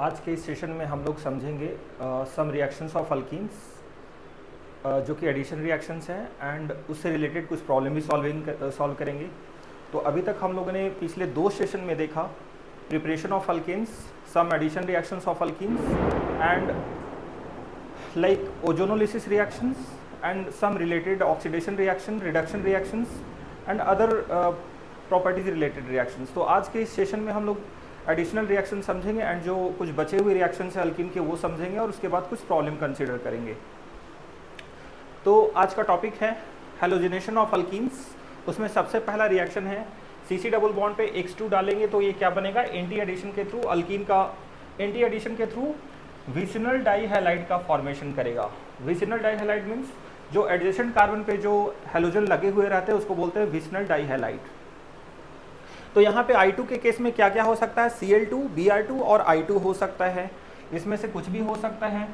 आज के इस सेशन में हम लोग समझेंगे सम रिएक्शंस ऑफ अल्कीन्स जो कि एडिशन रिएक्शंस हैं एंड उससे रिलेटेड कुछ प्रॉब्लम भी सॉल्व करेंगे। तो अभी तक हम लोगों ने पिछले 2 सेशन में देखा preparation of alkenes, some addition reactions of alkenes and like ozonolysis reactions and some related oxidation reaction, reduction reactions and other properties related reactions. तो आज के इस सेशन में हम लोग एडिशनल रिएक्शन समझेंगे एंड जो कुछ बचे हुए रिएक्शन है अल्कीन के वो समझेंगे और उसके बाद कुछ प्रॉब्लम कंसिडर करेंगे। तो आज का टॉपिक है हेलोजिनेशन ऑफ अल्कीन्स। उसमें सबसे पहला रिएक्शन है CC डबल बॉन्ड पे X2 डालेंगे तो ये क्या बनेगा, एंटी एडिशन के थ्रू अल्कीन का एंटी एडिशन के थ्रू विसिनल डाइहैलाइड का फॉर्मेशन करेगा। विसिनल डाइहैलाइड मीन्स जो एडजेसेंट कार्बन पे जो हेलोजन लगे हुए रहते हैं उसको बोलते हैं विसिनल डाइहैलाइड। तो यहाँ पे I2 के केस में क्या क्या हो सकता है, Cl2, Br2 और I2 हो सकता है, इसमें से कुछ भी हो सकता है।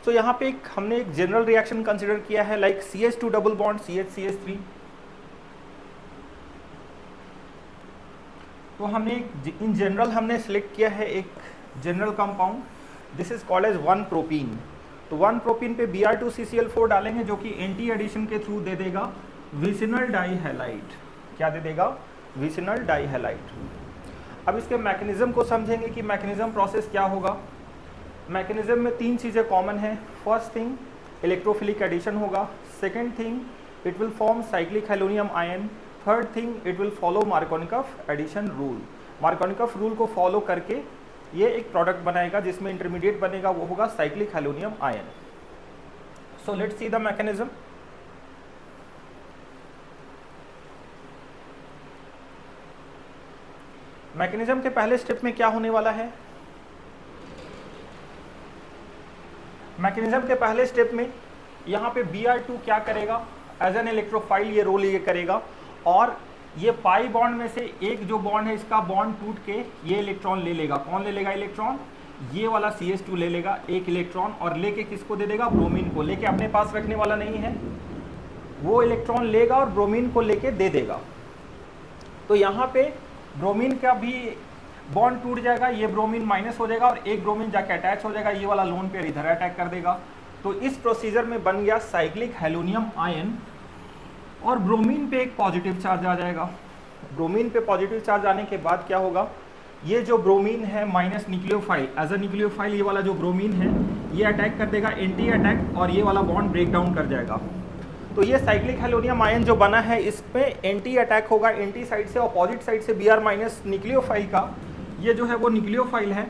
तो यहाँ पे हमने एक जनरल रिएक्शन कंसिडर किया है like CH2 double bond CH3। तो हमने इन जनरल हमने सिलेक्ट किया है एक general compound, this is called as 1 propene. तो 1 प्रोपीन पे Br2CCl4 डालेंगे जो कि एंटी एडिशन के थ्रू दे देगा विसिनल डाइहैलाइड। क्या दे देगा, विसिनल डाइहैलाइड। अब इसके मैकेनिज्म को समझेंगे कि मैकेनिज्म प्रोसेस क्या होगा। मैकेनिज्म में 3 चीज़ें कॉमन है। फर्स्ट थिंग इलेक्ट्रोफिलिक एडिशन होगा, second thing it will form cyclic halonium ion, third thing it will follow Markovnikov addition rule. Markovnikov rule को फॉलो करके ये एक प्रोडक्ट बनाएगा जिसमें इंटरमीडिएट बनेगा, वो होगा cyclic halonium ion. So let's see the mechanism. Mechanism के पहले स्टेप में क्या होने वाला है, मैकेनिज्म के पहले स्टेप में यहाँ पे Br2 क्या करेगा, एज एन इलेक्ट्रोफाइल ये रोल ये करेगा और ये पाई बॉन्ड में से एक जो बॉन्ड है इसका बॉन्ड टूट के ये इलेक्ट्रॉन ले लेगा। कौन ले लेगा इलेक्ट्रॉन, ये वाला CH2 ले लेगा एक इलेक्ट्रॉन और लेके किसको दे देगा, ब्रोमीन को। लेके अपने पास रखने वाला नहीं है, वो इलेक्ट्रॉन लेगा और ब्रोमीन को लेके दे देगा। तो यहाँ पे ब्रोमीन का भी बॉन्ड टूट जाएगा, ये ब्रोमीन माइनस हो जाएगा और एक ब्रोमीन जाके अटैच हो जाएगा, ये वाला लोन पेयर इधर अटैक कर देगा। तो इस प्रोसीजर में बन गया साइक्लिक हेलोनियम आयन और ब्रोमीन पे एक पॉजिटिव चार्ज आ जाएगा। ब्रोमीन पे पॉजिटिव चार्ज आने के बाद क्या होगा, ये जो ब्रोमीन है minus nucleophile, as a nucleophile ये वाला जो ब्रोमीन है ये अटैक कर देगा, एंटी अटैक, और ये वाला बॉन्ड ब्रेक डाउन कर जाएगा। तो ये साइक्लिक हेलोनियम आयन जो बना है इसमें एंटी अटैक होगा, एंटी साइड से, अपोजिट साइड से Br माइनस न्यूक्लियोफाइल का, ये जो है वो न्यूक्लियोफाइल है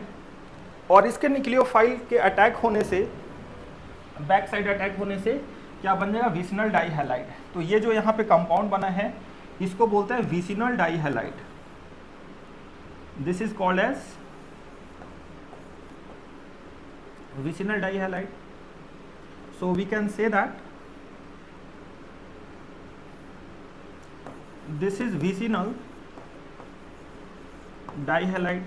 और इसके न्यूक्लियोफाइल के अटैक होने से, बैक साइड अटैक होने से क्या बन जाएगा, विसिनल डाइहैलाइड। तो ये जो यहाँ पे कंपाउंड बना है इसको बोलते हैं vicinal dihalide. This is called as vicinal dihalide. So we can say that this is vicinal dihalide.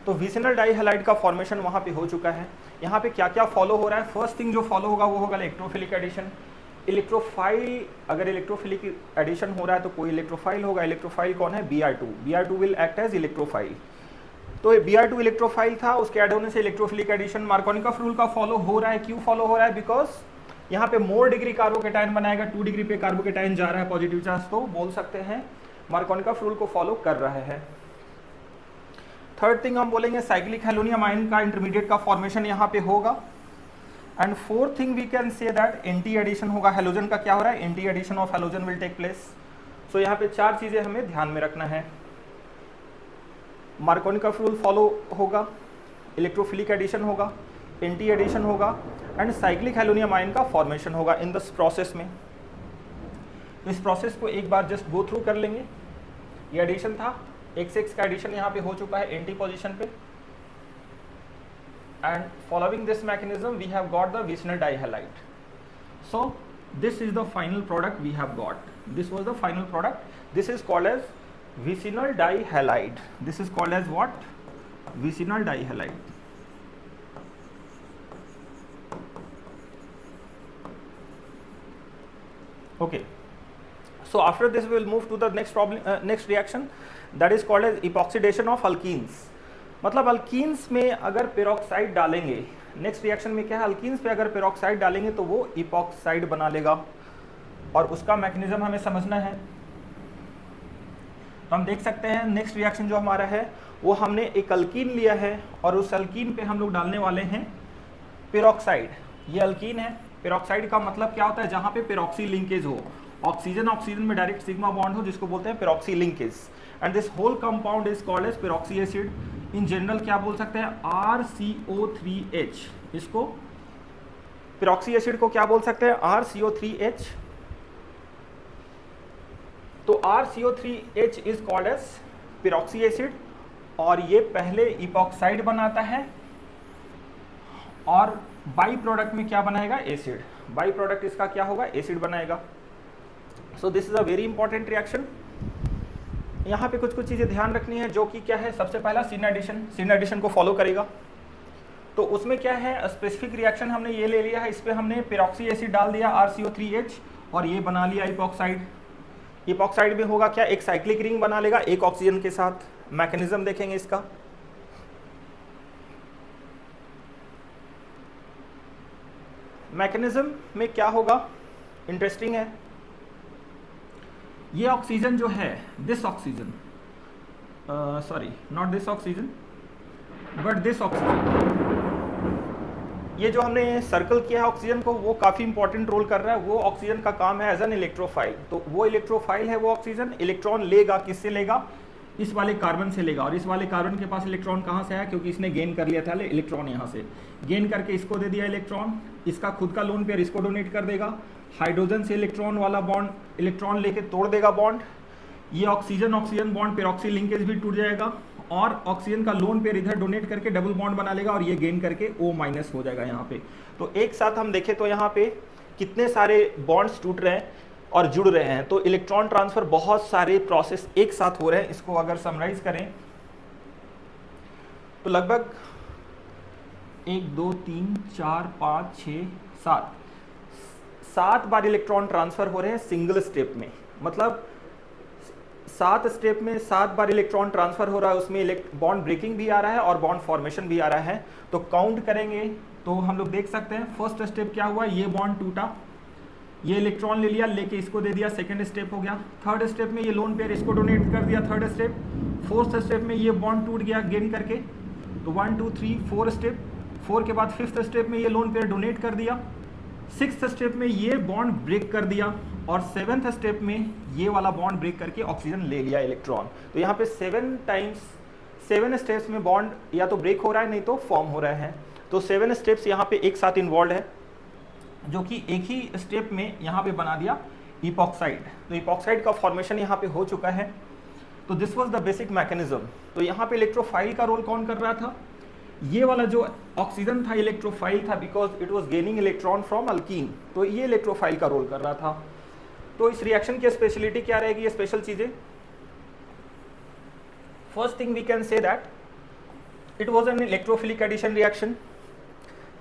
तो विसिनल डाइहैलाइड का फॉर्मेशन वहां पे हो चुका है। यहाँ पे क्या क्या फॉलो हो रहा है, फर्स्ट थिंग जो फॉलो होगा वो होगा इलेक्ट्रोफिलिक एडिशन। इलेक्ट्रोफाइल, अगर इलेक्ट्रोफिलिक एडिशन हो रहा है तो कोई इलेक्ट्रोफाइल होगा। इलेक्ट्रोफाइल कौन है, Br2। Br2 will act as electrophile. तो ये Br2 इलेक्ट्रोफाइल था, उसके ऐड होने से इलेक्ट्रोफिलिक एडिशन मार्कोनिकॉफ रूल का फॉलो हो रहा है। क्यों फॉलो हो रहा है, बिकॉज यहाँ पे मोर डिग्री कार्बोकेटाइन बनाएगा, 2 डिग्री पे कार्बोकेटाइन जा रहा है पॉजिटिव चार्ज, तो बोल सकते हैं मार्कोनिकॉफ रूल को फॉलो कर रहा है। थर्ड थिंग हम बोलेंगे साइक्लिक हेलोनियम आयन का इंटरमीडिएट का फॉर्मेशन यहाँ पे होगा। And fourth thing we can say that anti addition होगा। हेलोजन का क्या हो रहा है, anti addition of halogen will take place. So यहाँ पे 4 चीजें हमें ध्यान में रखना है। मार्कोनिकॉफ रूल फॉलो होगा, इलेक्ट्रोफिलिक एडिशन होगा, एंटी एडिशन होगा एंड साइक्लिक हेलोनियम आयन का फॉर्मेशन होगा इन दिस प्रोसेस में। तो इस प्रोसेस को एक बार जस्ट गो थ्रू कर लेंगे। ये एडिशन था, X6 का एडिशन यहाँ पे हो चुका है एंटी पोजीशन पे and following this mechanism we have got the vicinal dihalide. So this is the final product we have got, this was the final product. This is called as vicinal dihalide. This is called as what, vicinal dihalide. Okay, So after this we will move to the next problem, next reaction, that is called as epoxidation of alkenes. मतलब alkenes में अगर peroxide डालेंगे, next reaction में क्या है, alkenes पे अगर peroxide डालेंगे तो वो इपॉक्साइड बना लेगा, और उसका मैकेनिज्म हमें समझना है। तो हम देख सकते हैं नेक्स्ट रिएक्शन जो हमारा है वो हमने एक अल्कीन लिया है और उस अल्कीन पे हम लोग डालने वाले हैं पेरोक्साइड। ये अल्कीन है, पेरोक्साइड का मतलब क्या होता है, जहाँ पे पेरोक्सी लिंकेज हो, ऑक्सीजन ऑक्सीजन में डायरेक्ट सिग्मा बॉन्ड हो, जिसको बोलते हैं peroxy linkage. And this whole compound is called as peroxy acid. In general क्या बोल सकते हैं, RCO3H। इसको पेरोक्सी एसिड को क्या बोल सकते हैं, RCO3H। तो RCO3H is called as peroxy acid, और ये पहले इपॉक्साइड बनाता है और बाई प्रोडक्ट में क्या बनाएगा, एसिड। बाई प्रोडक्ट इसका क्या होगा, एसिड बनाएगा। सो this is a very important reaction. यहाँ पे कुछ कुछ चीज़ें ध्यान रखनी है, जो कि क्या है, सबसे पहला सिन एडिशन को फॉलो करेगा। तो उसमें क्या है, स्पेसिफिक रिएक्शन हमने ये ले लिया है, इस पर हमने पेरोक्सी एसिड डाल दिया RCO3H और ये बना लिया इपॉक्साइड। इपॉक्साइड में होगा क्या, एक साइक्लिक रिंग बना लेगा एक ऑक्सीजन के साथ। मैकेनिज्म देखेंगे इसका। मैकेनिज्म में क्या होगा, इंटरेस्टिंग है। ये ऑक्सीजन जो है, this oxygen, sorry not this oxygen but this oxygen, ये जो हमने सर्कल किया है ऑक्सीजन को, वो काफ़ी इंपॉर्टेंट रोल कर रहा है। वो ऑक्सीजन का काम है एज एन इलेक्ट्रोफाइल। तो वो इलेक्ट्रोफाइल है, वो ऑक्सीजन इलेक्ट्रॉन लेगा, किससे लेगा, इस वाले कार्बन से लेगा। और इस वाले कार्बन के पास इलेक्ट्रॉन कहाँ से आया, क्योंकि इसने गेन कर लिया था इलेक्ट्रॉन, यहाँ से गेन करके इसको दे दिया इलेक्ट्रॉन। इसका खुद का लोन पेयर इसको डोनेट कर देगा। हाइड्रोजन से इलेक्ट्रॉन वाला बॉन्ड, इलेक्ट्रॉन लेके तोड़ देगा बॉन्ड। ये oxygen oxygen bond peroxy linkage भी टूट जाएगा, और ऑक्सीजन का लोन पेयर इधर डोनेट करके डबल बॉन्ड बना लेगा, और ये गेन करके O- हो जाएगा यहाँ पे। तो एक साथ हम देखें तो यहाँ पे कितने सारे बॉन्ड्स टूट रहे हैं और जुड़ रहे हैं। तो इलेक्ट्रॉन ट्रांसफर, बहुत सारे प्रोसेस एक साथ हो रहे हैं। इसको अगर समराइज करें तो लगभग 1 2 3 4 5 6 7 बार इलेक्ट्रॉन ट्रांसफर हो रहे हैं सिंगल स्टेप में। मतलब 7 स्टेप में 7 बार इलेक्ट्रॉन ट्रांसफर हो रहा है, उसमें बॉन्ड ब्रेकिंग भी आ रहा है और बॉन्ड फॉर्मेशन भी आ रहा है। तो काउंट करेंगे तो हम लोग देख सकते हैं, फर्स्ट स्टेप क्या हुआ, ये बॉन्ड टूटा, ये इलेक्ट्रॉन ले लिया, लेके इसको दे दिया, सेकंड स्टेप हो गया। थर्ड स्टेप में ये लोन पेयर इसको डोनेट कर दिया, थर्ड स्टेप। फोर्थ स्टेप में ये बॉन्ड टूट गया गेन करके, तो 1 2 3 4 स्टेप। 4 के बाद फिफ्थ स्टेप में ये लोन पेयर डोनेट कर दिया, सिक्स्थ स्टेप में ये बॉन्ड ब्रेक कर दिया, और सेवेंथ स्टेप में ये वाला बॉन्ड ब्रेक करके ऑक्सीजन ले लिया इलेक्ट्रॉन। तो यहाँ पे 7 स्टेप्स में बॉन्ड या तो ब्रेक हो रहा है, नहीं तो फॉर्म हो रहा है। तो 7 स्टेप्स यहाँ पे एक साथ इन्वॉल्व है, जो कि एक ही स्टेप में यहाँ पे बना दिया इपॉक्साइड। तो इपॉक्साइड का फॉर्मेशन यहाँ पे हो चुका है। तो this was the basic mechanism. तो यहाँ पे इलेक्ट्रोफाइल का रोल कौन कर रहा था, ये वाला जो ऑक्सीजन था इलेक्ट्रोफाइल था, because it was gaining electron from alkyne. तो ये इलेक्ट्रोफाइल का रोल कर रहा था। तो इस रिएक्शन की स्पेशलिटी क्या रहेगी, ये स्पेशल चीजें। First thing we can say that it was an electrophilic addition reaction.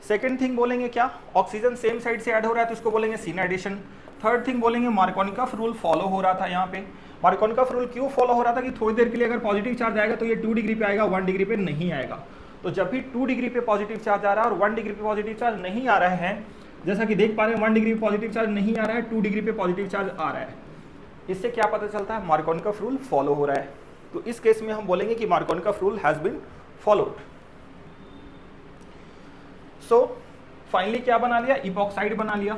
Second thing बोलेंगे क्या, ऑक्सीजन सेम साइड से ऐड हो रहा है तो इसको बोलेंगे सिन एडिशन। थर्ड थिंग बोलेंगे मार्कोनिकॉफ रूल फॉलो हो रहा था। यहाँ पे मार्कोनिकॉफ रूल क्यों फॉलो हो रहा था कि थोड़ी देर के लिए अगर पॉजिटिव चार्ज आएगा तो ये 2 डिग्री पे आएगा, 1 डिग्री पे नहीं आएगा। तो जब भी 2 डिग्री पे पॉजिटिव चार्ज आ रहा है और 1 डिग्री पे पॉजिटिव चार्ज नहीं आ रहा है, जैसा कि देख पा रहे हैं 1 डिग्री पे पॉजिटिव चार्ज नहीं आ रहा है, 2 डिग्री पे पॉजिटिव चार्ज आ रहा है, इससे क्या पता चलता है, मार्कोनिकॉफ रूल फॉलो हो रहा है। तो इस केस में हम बोलेंगे कि Markovnikov rule has been followed. So finally क्या बना लिया, इपॉक्साइड बना लिया।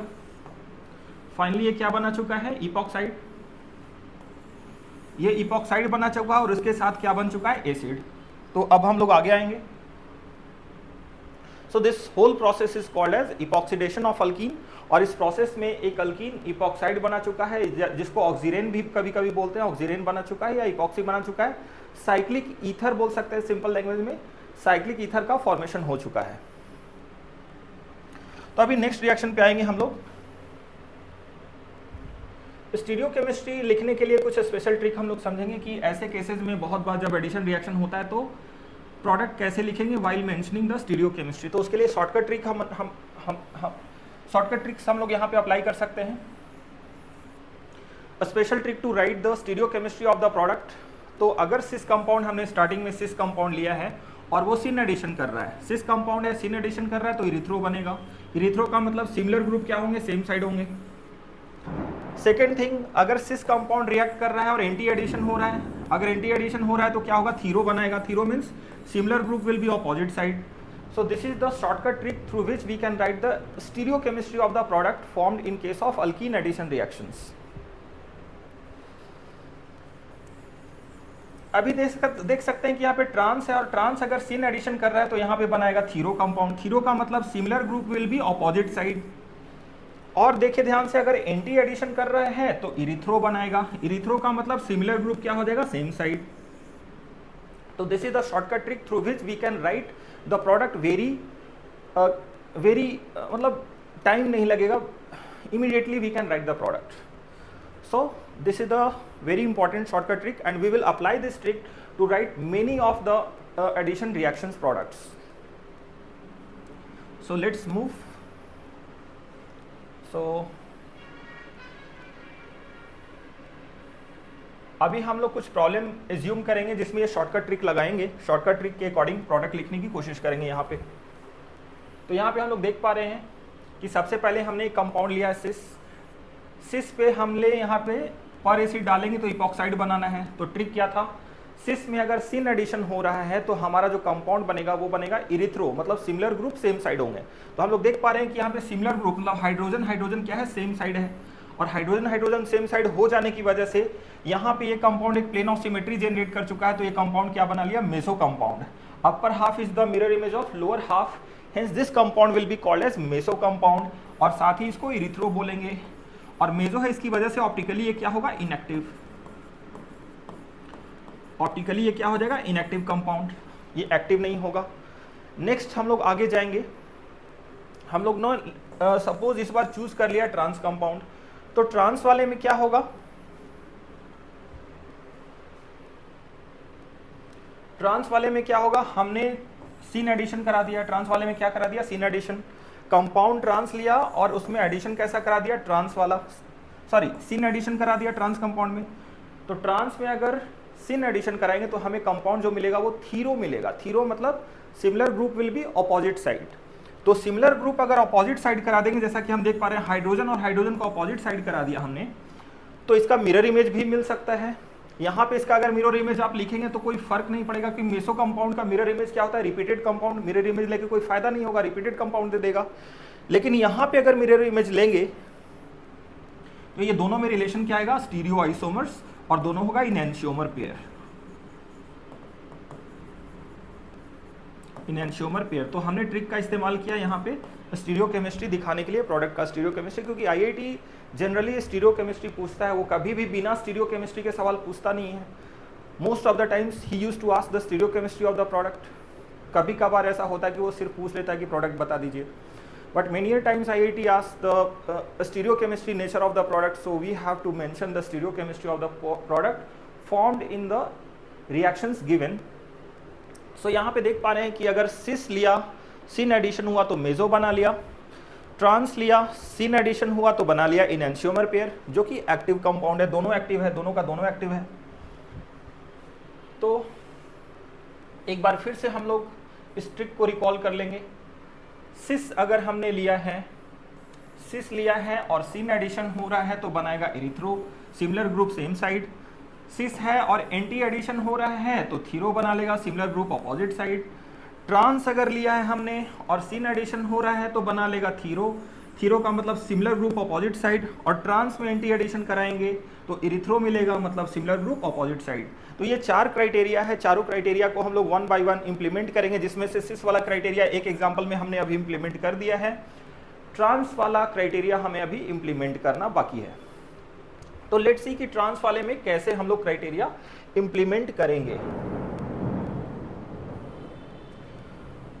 फाइनली ये क्या बना चुका है, इपॉक्साइड। ये इपॉक्साइड बना चुका है और उसके साथ क्या बन चुका है, एसिड। तो अब हम लोग आगे आएंगे। So this whole process is called as epoxidation of alkene. और इस प्रोसेस में एक अल्कीन इपॉक्साइड बना चुका है, जिसको ऑक्सीरेन भी कभी कभी बोलते हैं, ऑक्सीरेन बना चुका है या इपॉक्सी बना चुका है। साइक्लिक ईथर बोल सकते हैं सिंपल लैंग्वेज में, साइक्लिक ईथर का फॉर्मेशन हो चुका है। तो अभी नेक्स्ट रिएक्शन पे आएंगे हम लोग। स्टीरियोकेमिस्ट्री लिखने के लिए कुछ स्पेशल ट्रिक हम लोग समझेंगे कि ऐसे केसेस में बहुत बार जब एडिशन रिएक्शन होता है तो प्रोडक्ट कैसे लिखेंगे वाइल मेंशनिंग द स्टीरियोकेमिस्ट्री। तो उसके लिए शॉर्टकट ट्रिक शॉर्टकट ट्रिक्स हम लोग यहाँ पे अप्लाई कर सकते हैं। Special trick to write the stereochemistry of the product. तो अगर सिस कंपाउंड हमने स्टार्टिंग में सिस कंपाउंड लिया है और वो सिन एडिशन कर रहा है, सिस कंपाउंड है सिन एडिशन कर रहा है, तो इरिथ्रो बनेगा। इरिथ्रो का मतलब सिमिलर ग्रुप क्या होंगे, सेम साइड होंगे। सेकेंड थिंग, अगर सिस कंपाउंड रिएक्ट कर रहा है और एंटी एडिशन हो रहा है, अगर एंटी एडिशन हो रहा है तो क्या होगा, थीरो बनाएगा। Thero means similar group will be opposite side. So this is the shortcut trick through which we can write the stereochemistry of the product formed in case of alkene addition reactions. अभी देख सकते हैं कि यहाँ पे ट्रांस है और trans अगर सिन एडिशन कर रहा है तो यहाँ पे बनाएगा थीरो कंपाउंड। थीरो का मतलब similar group will be opposite side. और देखिए ध्यान से, अगर एंटी एडिशन कर रहे हैं तो इरिथ्रो बनाएगा। इरिथ्रो का मतलब सिमिलर ग्रुप क्या हो जाएगा, सेम साइड। तो this is the shortcut trick through which we can write the product very मतलब टाइम नहीं लगेगा, immediately we can write the product. So this is the very important shortcut trick and we will apply this trick to write many of the addition reactions products. So let's move. So अभी हम लोग कुछ problem assume करेंगे जिसमें ये shortcut trick लगाएंगे। Shortcut trick के according product लिखने की कोशिश करेंगे यहाँ पे। तो यहाँ पे हम लोग देख पा रहे हैं कि सबसे पहले हमने एक कंपाउंड लिया है सिस। सिस पे हमने यहाँ पे पर एसिड डालेंगे तो इपॉक्साइड बनाना है। तो ट्रिक क्या था, सिस में अगर सिन एडिशन हो रहा है तो हमारा जो कंपाउंड बनेगा वो बनेगा इरिथ्रो, मतलब सिमिलर ग्रुप सेम साइड होंगे। तो हम लोग देख पा रहे हैं कि यहाँ पे सिमिलर ग्रुप मतलब हाइड्रोजन हाइड्रोजन क्या है, सेम साइड है। और हाइड्रोजन हाइड्रोजन सेम साइड हो जाने की वजह से यहाँ पे ये कंपाउंड एक प्लेन ऑफ सिमेट्री जनरेट कर चुका है। तो ये कंपाउंड क्या बना लिया, meso compound. Upper half is the mirror image of lower half, hence this compound will be called as meso compound. और साथ ही इसको इरिथ्रो बोलेंगे। और मेजो है, इसकी वजह से ऑप्टिकली ये क्या होगा, इनएक्टिव। ऑप्टिकली ये क्या हो जाएगा, इनएक्टिव कंपाउंड, ये एक्टिव नहीं होगा। नेक्स्ट हम लोग आगे जाएंगे। हम लोग नो सपोज इस बार चूज कर लिया ट्रांस कंपाउंड, तो ट्रांस वाले में क्या होगा, ट्रांस वाले में क्या होगा, हमने सिन एडिशन करा दिया। ट्रांस वाले में क्या करा दिया, सिन एडिशन। कंपाउंड ट्रांस लिया और उसमें एडिशन कैसा करा दिया, ट्रांस वाला, सॉरी सिन एडिशन करा दिया ट्रांस कंपाउंड में। तो ट्रांस में अगर सिन एडिशन कराएंगे तो हमें कंपाउंड जो मिलेगा वो थीरो मिलेगा। थीरो मतलब similar group will be opposite side. तो सिमिलर ग्रुप अगर ऑपोजिट साइड करा देंगे, जैसा कि हम देख पा रहे हैं हाइड्रोजन और हाइड्रोजन को ऑपोजिट साइड करा दिया हमने, तो इसका मिरर इमेज भी मिल सकता है। यहाँ पे इसका अगर मिरर इमेज आप लिखेंगे तो कोई फर्क नहीं पड़ेगा कि मेसो कंपाउंड का मिरर इमेज क्या होता है, रिपीटेड कंपाउंड। मिरर इमेज लेके कोई फायदा नहीं होगा, रिपीटेड कंपाउंड दे देगा। लेकिन यहाँ पे अगर मिरर इमेज लेंगे तो ये दोनों में रिलेशन क्या आएगा, स्टीरियो आइसोमर्स, और दोनों होगा इनएंशियोमर पेयर। इनएंशियोमर पेयर। तो हमने ट्रिक का इस्तेमाल किया यहाँ पे स्टीरियो केमिस्ट्री दिखाने के लिए, प्रोडक्ट का स्टीरियो केमिस्ट्री, क्योंकि आईआईटी जनरली स्टीरियो केमिस्ट्री पूछता है, वो कभी भी बिना स्टीरियो केमिस्ट्री के सवाल पूछता नहीं है। Most of the times he used to ask the stereochemistry of the product. कभी कभार ऐसा होता है कि वो सिर्फ पूछ लेता है कि प्रोडक्ट बता दीजिए, but many times IIT asks the stereochemistry nature of the product, so we have to mention the stereochemistry of the product formed in the reactions given. So यहाँ पे देख पा रहे हैं कि अगर सिस लिया, सिन एडिशन हुआ तो मेजो बना लिया। ट्रांस लिया, सिन एडिशन हुआ तो बना लिया इनएंशियोमर पेयर, जो कि एक्टिव कंपाउंड है, दोनों एक्टिव है, दोनों का दोनों एक्टिव है। तो एक बार फिर से हम लोग इस ट्रिक को रिकॉल कर लेंगे। सिस अगर हमने लिया है, सिस लिया है और सिन एडिशन हो रहा है तो बनाएगा erythro, similar group same side. Cis है और एंटी एडिशन हो रहा है तो थीरो बना लेगा, similar group opposite side. Trans अगर लिया है हमने और सिन एडिशन हो रहा है तो बना लेगा थीरो, थीरो का मतलब सिमिलर ग्रुप अपोजिट साइड। और ट्रांस में एंटी एडिशन कराएंगे तो इरिथ्रो मिलेगा, मतलब सिमिलर ग्रुप अपोजिट साइड। तो ये 4 क्राइटेरिया है, चारों क्राइटेरिया को हम लोग 1 by 1 इंप्लीमेंट करेंगे, जिसमें से सिस वाला क्राइटेरिया एक एग्जांपल में हमने अभी इंप्लीमेंट कर दिया है। ट्रांस वाला क्राइटेरिया हमें अभी इंप्लीमेंट करना बाकी है। तो लेट्स सी कि ट्रांस वाले में कैसे हम लोग क्राइटेरिया इंप्लीमेंट करेंगे।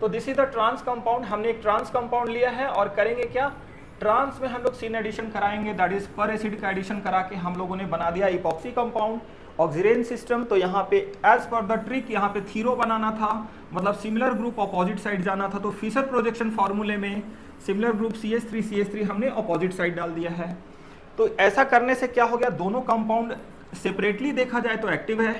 तो this is the trans compound. हमने एक ट्रांस कंपाउंड लिया है और करेंगे क्या, ट्रांस में हम लोग सिन एडिशन कराएंगे, दैट इज पर एसिड का एडिशन करा के हम लोगों ने बना दिया इपॉक्सी कंपाउंड, ऑक्सीडेन सिस्टम। तो यहाँ पे एज पर द ट्रिक यहाँ पे थीरो बनाना था, मतलब सिमिलर ग्रुप अपोजिट साइड जाना था। तो फिशर प्रोजेक्शन फार्मूले में सिमिलर ग्रुप CH3 हमने अपोजिट साइड डाल दिया है। तो ऐसा करने से क्या हो गया, दोनों कंपाउंड सेपरेटली देखा जाए तो एक्टिव है,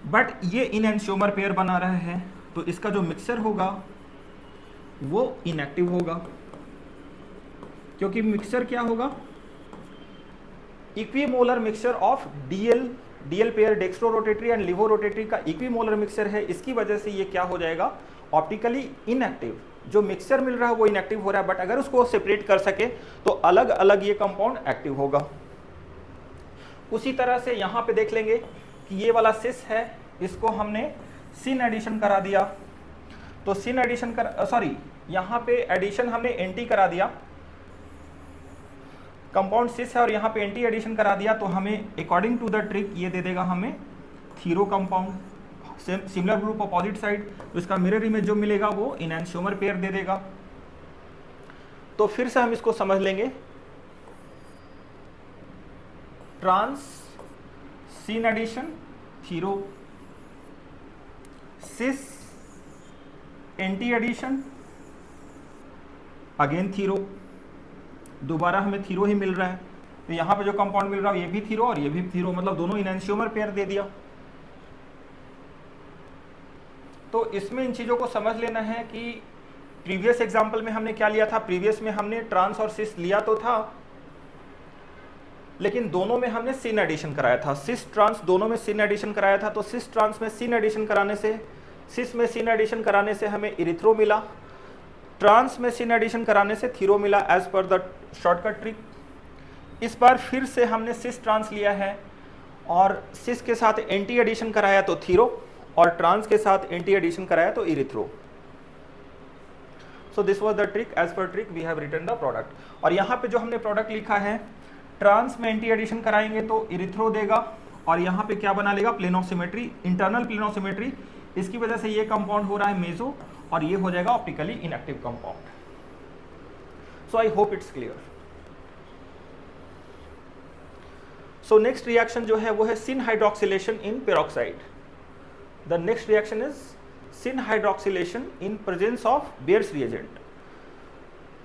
बट ये इनएंशियोमर पेयर बना रहा है, तो इसका जो मिक्सचर होगा वो इनएक्टिव होगा, क्योंकि मिक्सचर क्या होगा, equimolar mixture of DL pair dextro rotatory and levo rotatory का इक्विमोलर मिक्सचर है। इसकी वजह से ये क्या हो जाएगा, ऑप्टिकली इनएक्टिव। जो मिक्सचर मिल रहा है वो इनएक्टिव हो रहा है, बट अगर उसको सेपरेट कर सके तो अलग अलग ये कंपाउंड एक्टिव होगा। उसी तरह से यहाँ पे देख लेंगे कि ये वाला सिस है, इसको हमने सिन एडिशन करा दिया, तो सिन एडिशन यहाँ पे एडिशन हमने एंटी करा दिया, कंपाउंड सिस है और यहाँ पे एंटी एडिशन करा दिया, तो हमें अकॉर्डिंग टू द ट्रिक ये दे देगा हमें Thero compound, similar group opposite side, तो इसका मिरर इमेज जो मिलेगा वो इनएंशियोमर पेयर दे देगा। तो फिर से हम इसको समझ लेंगे, ट्रांस सिन एडिशन थीरो, सिस एंटी एडिशन अगेन थीरो, दोबारा हमें थीरो ही मिल रहा है, तो यहाँ पे जो कंपाउंड मिल रहा है ये भी थीरो और ये भी थीरो, मतलब दोनों इनएंशियोमर पेयर दे दिया। तो इसमें इन चीज़ों को समझ लेना है कि प्रीवियस एग्जाम्पल में हमने क्या लिया था, प्रीवियस में हमने ट्रांस और सिस लिया तो था, लेकिन दोनों में हमने सिन एडिशन कराया था, सिस ट्रांस दोनों में सिन एडिशन कराया था। तो सिस ट्रांस में सिन एडिशन कराने से, सिस में सिन एडिशन कराने से हमें इरिथ्रो मिला, ट्रांस में सिन एडिशन कराने से थीरो मिला, as per the shortcut trick. इस बार फिर से हमने सिस ट्रांस लिया है और सिस के साथ एंटी एडिशन कराया तो थीरो, और ट्रांस के साथ एंटी एडिशन कराया तो erythro. So this was the trick, as per trick we have written the product. और यहाँ पे जो हमने प्रोडक्ट लिखा है, ट्रांस में एंटी एडिशन कराएंगे तो इरिथ्रो देगा, और यहाँ पे क्या बना लेगा, plane of symmetry, internal plane of symmetry. इसकी वजह से ये कंपाउंड हो रहा है मेजो, और ये हो जाएगा optically inactive compound. So I hope it's clear. So next reaction जो है वो है syn hydroxylation in peroxide. The next reaction is syn hydroxylation in presence of Baeyer's reagent.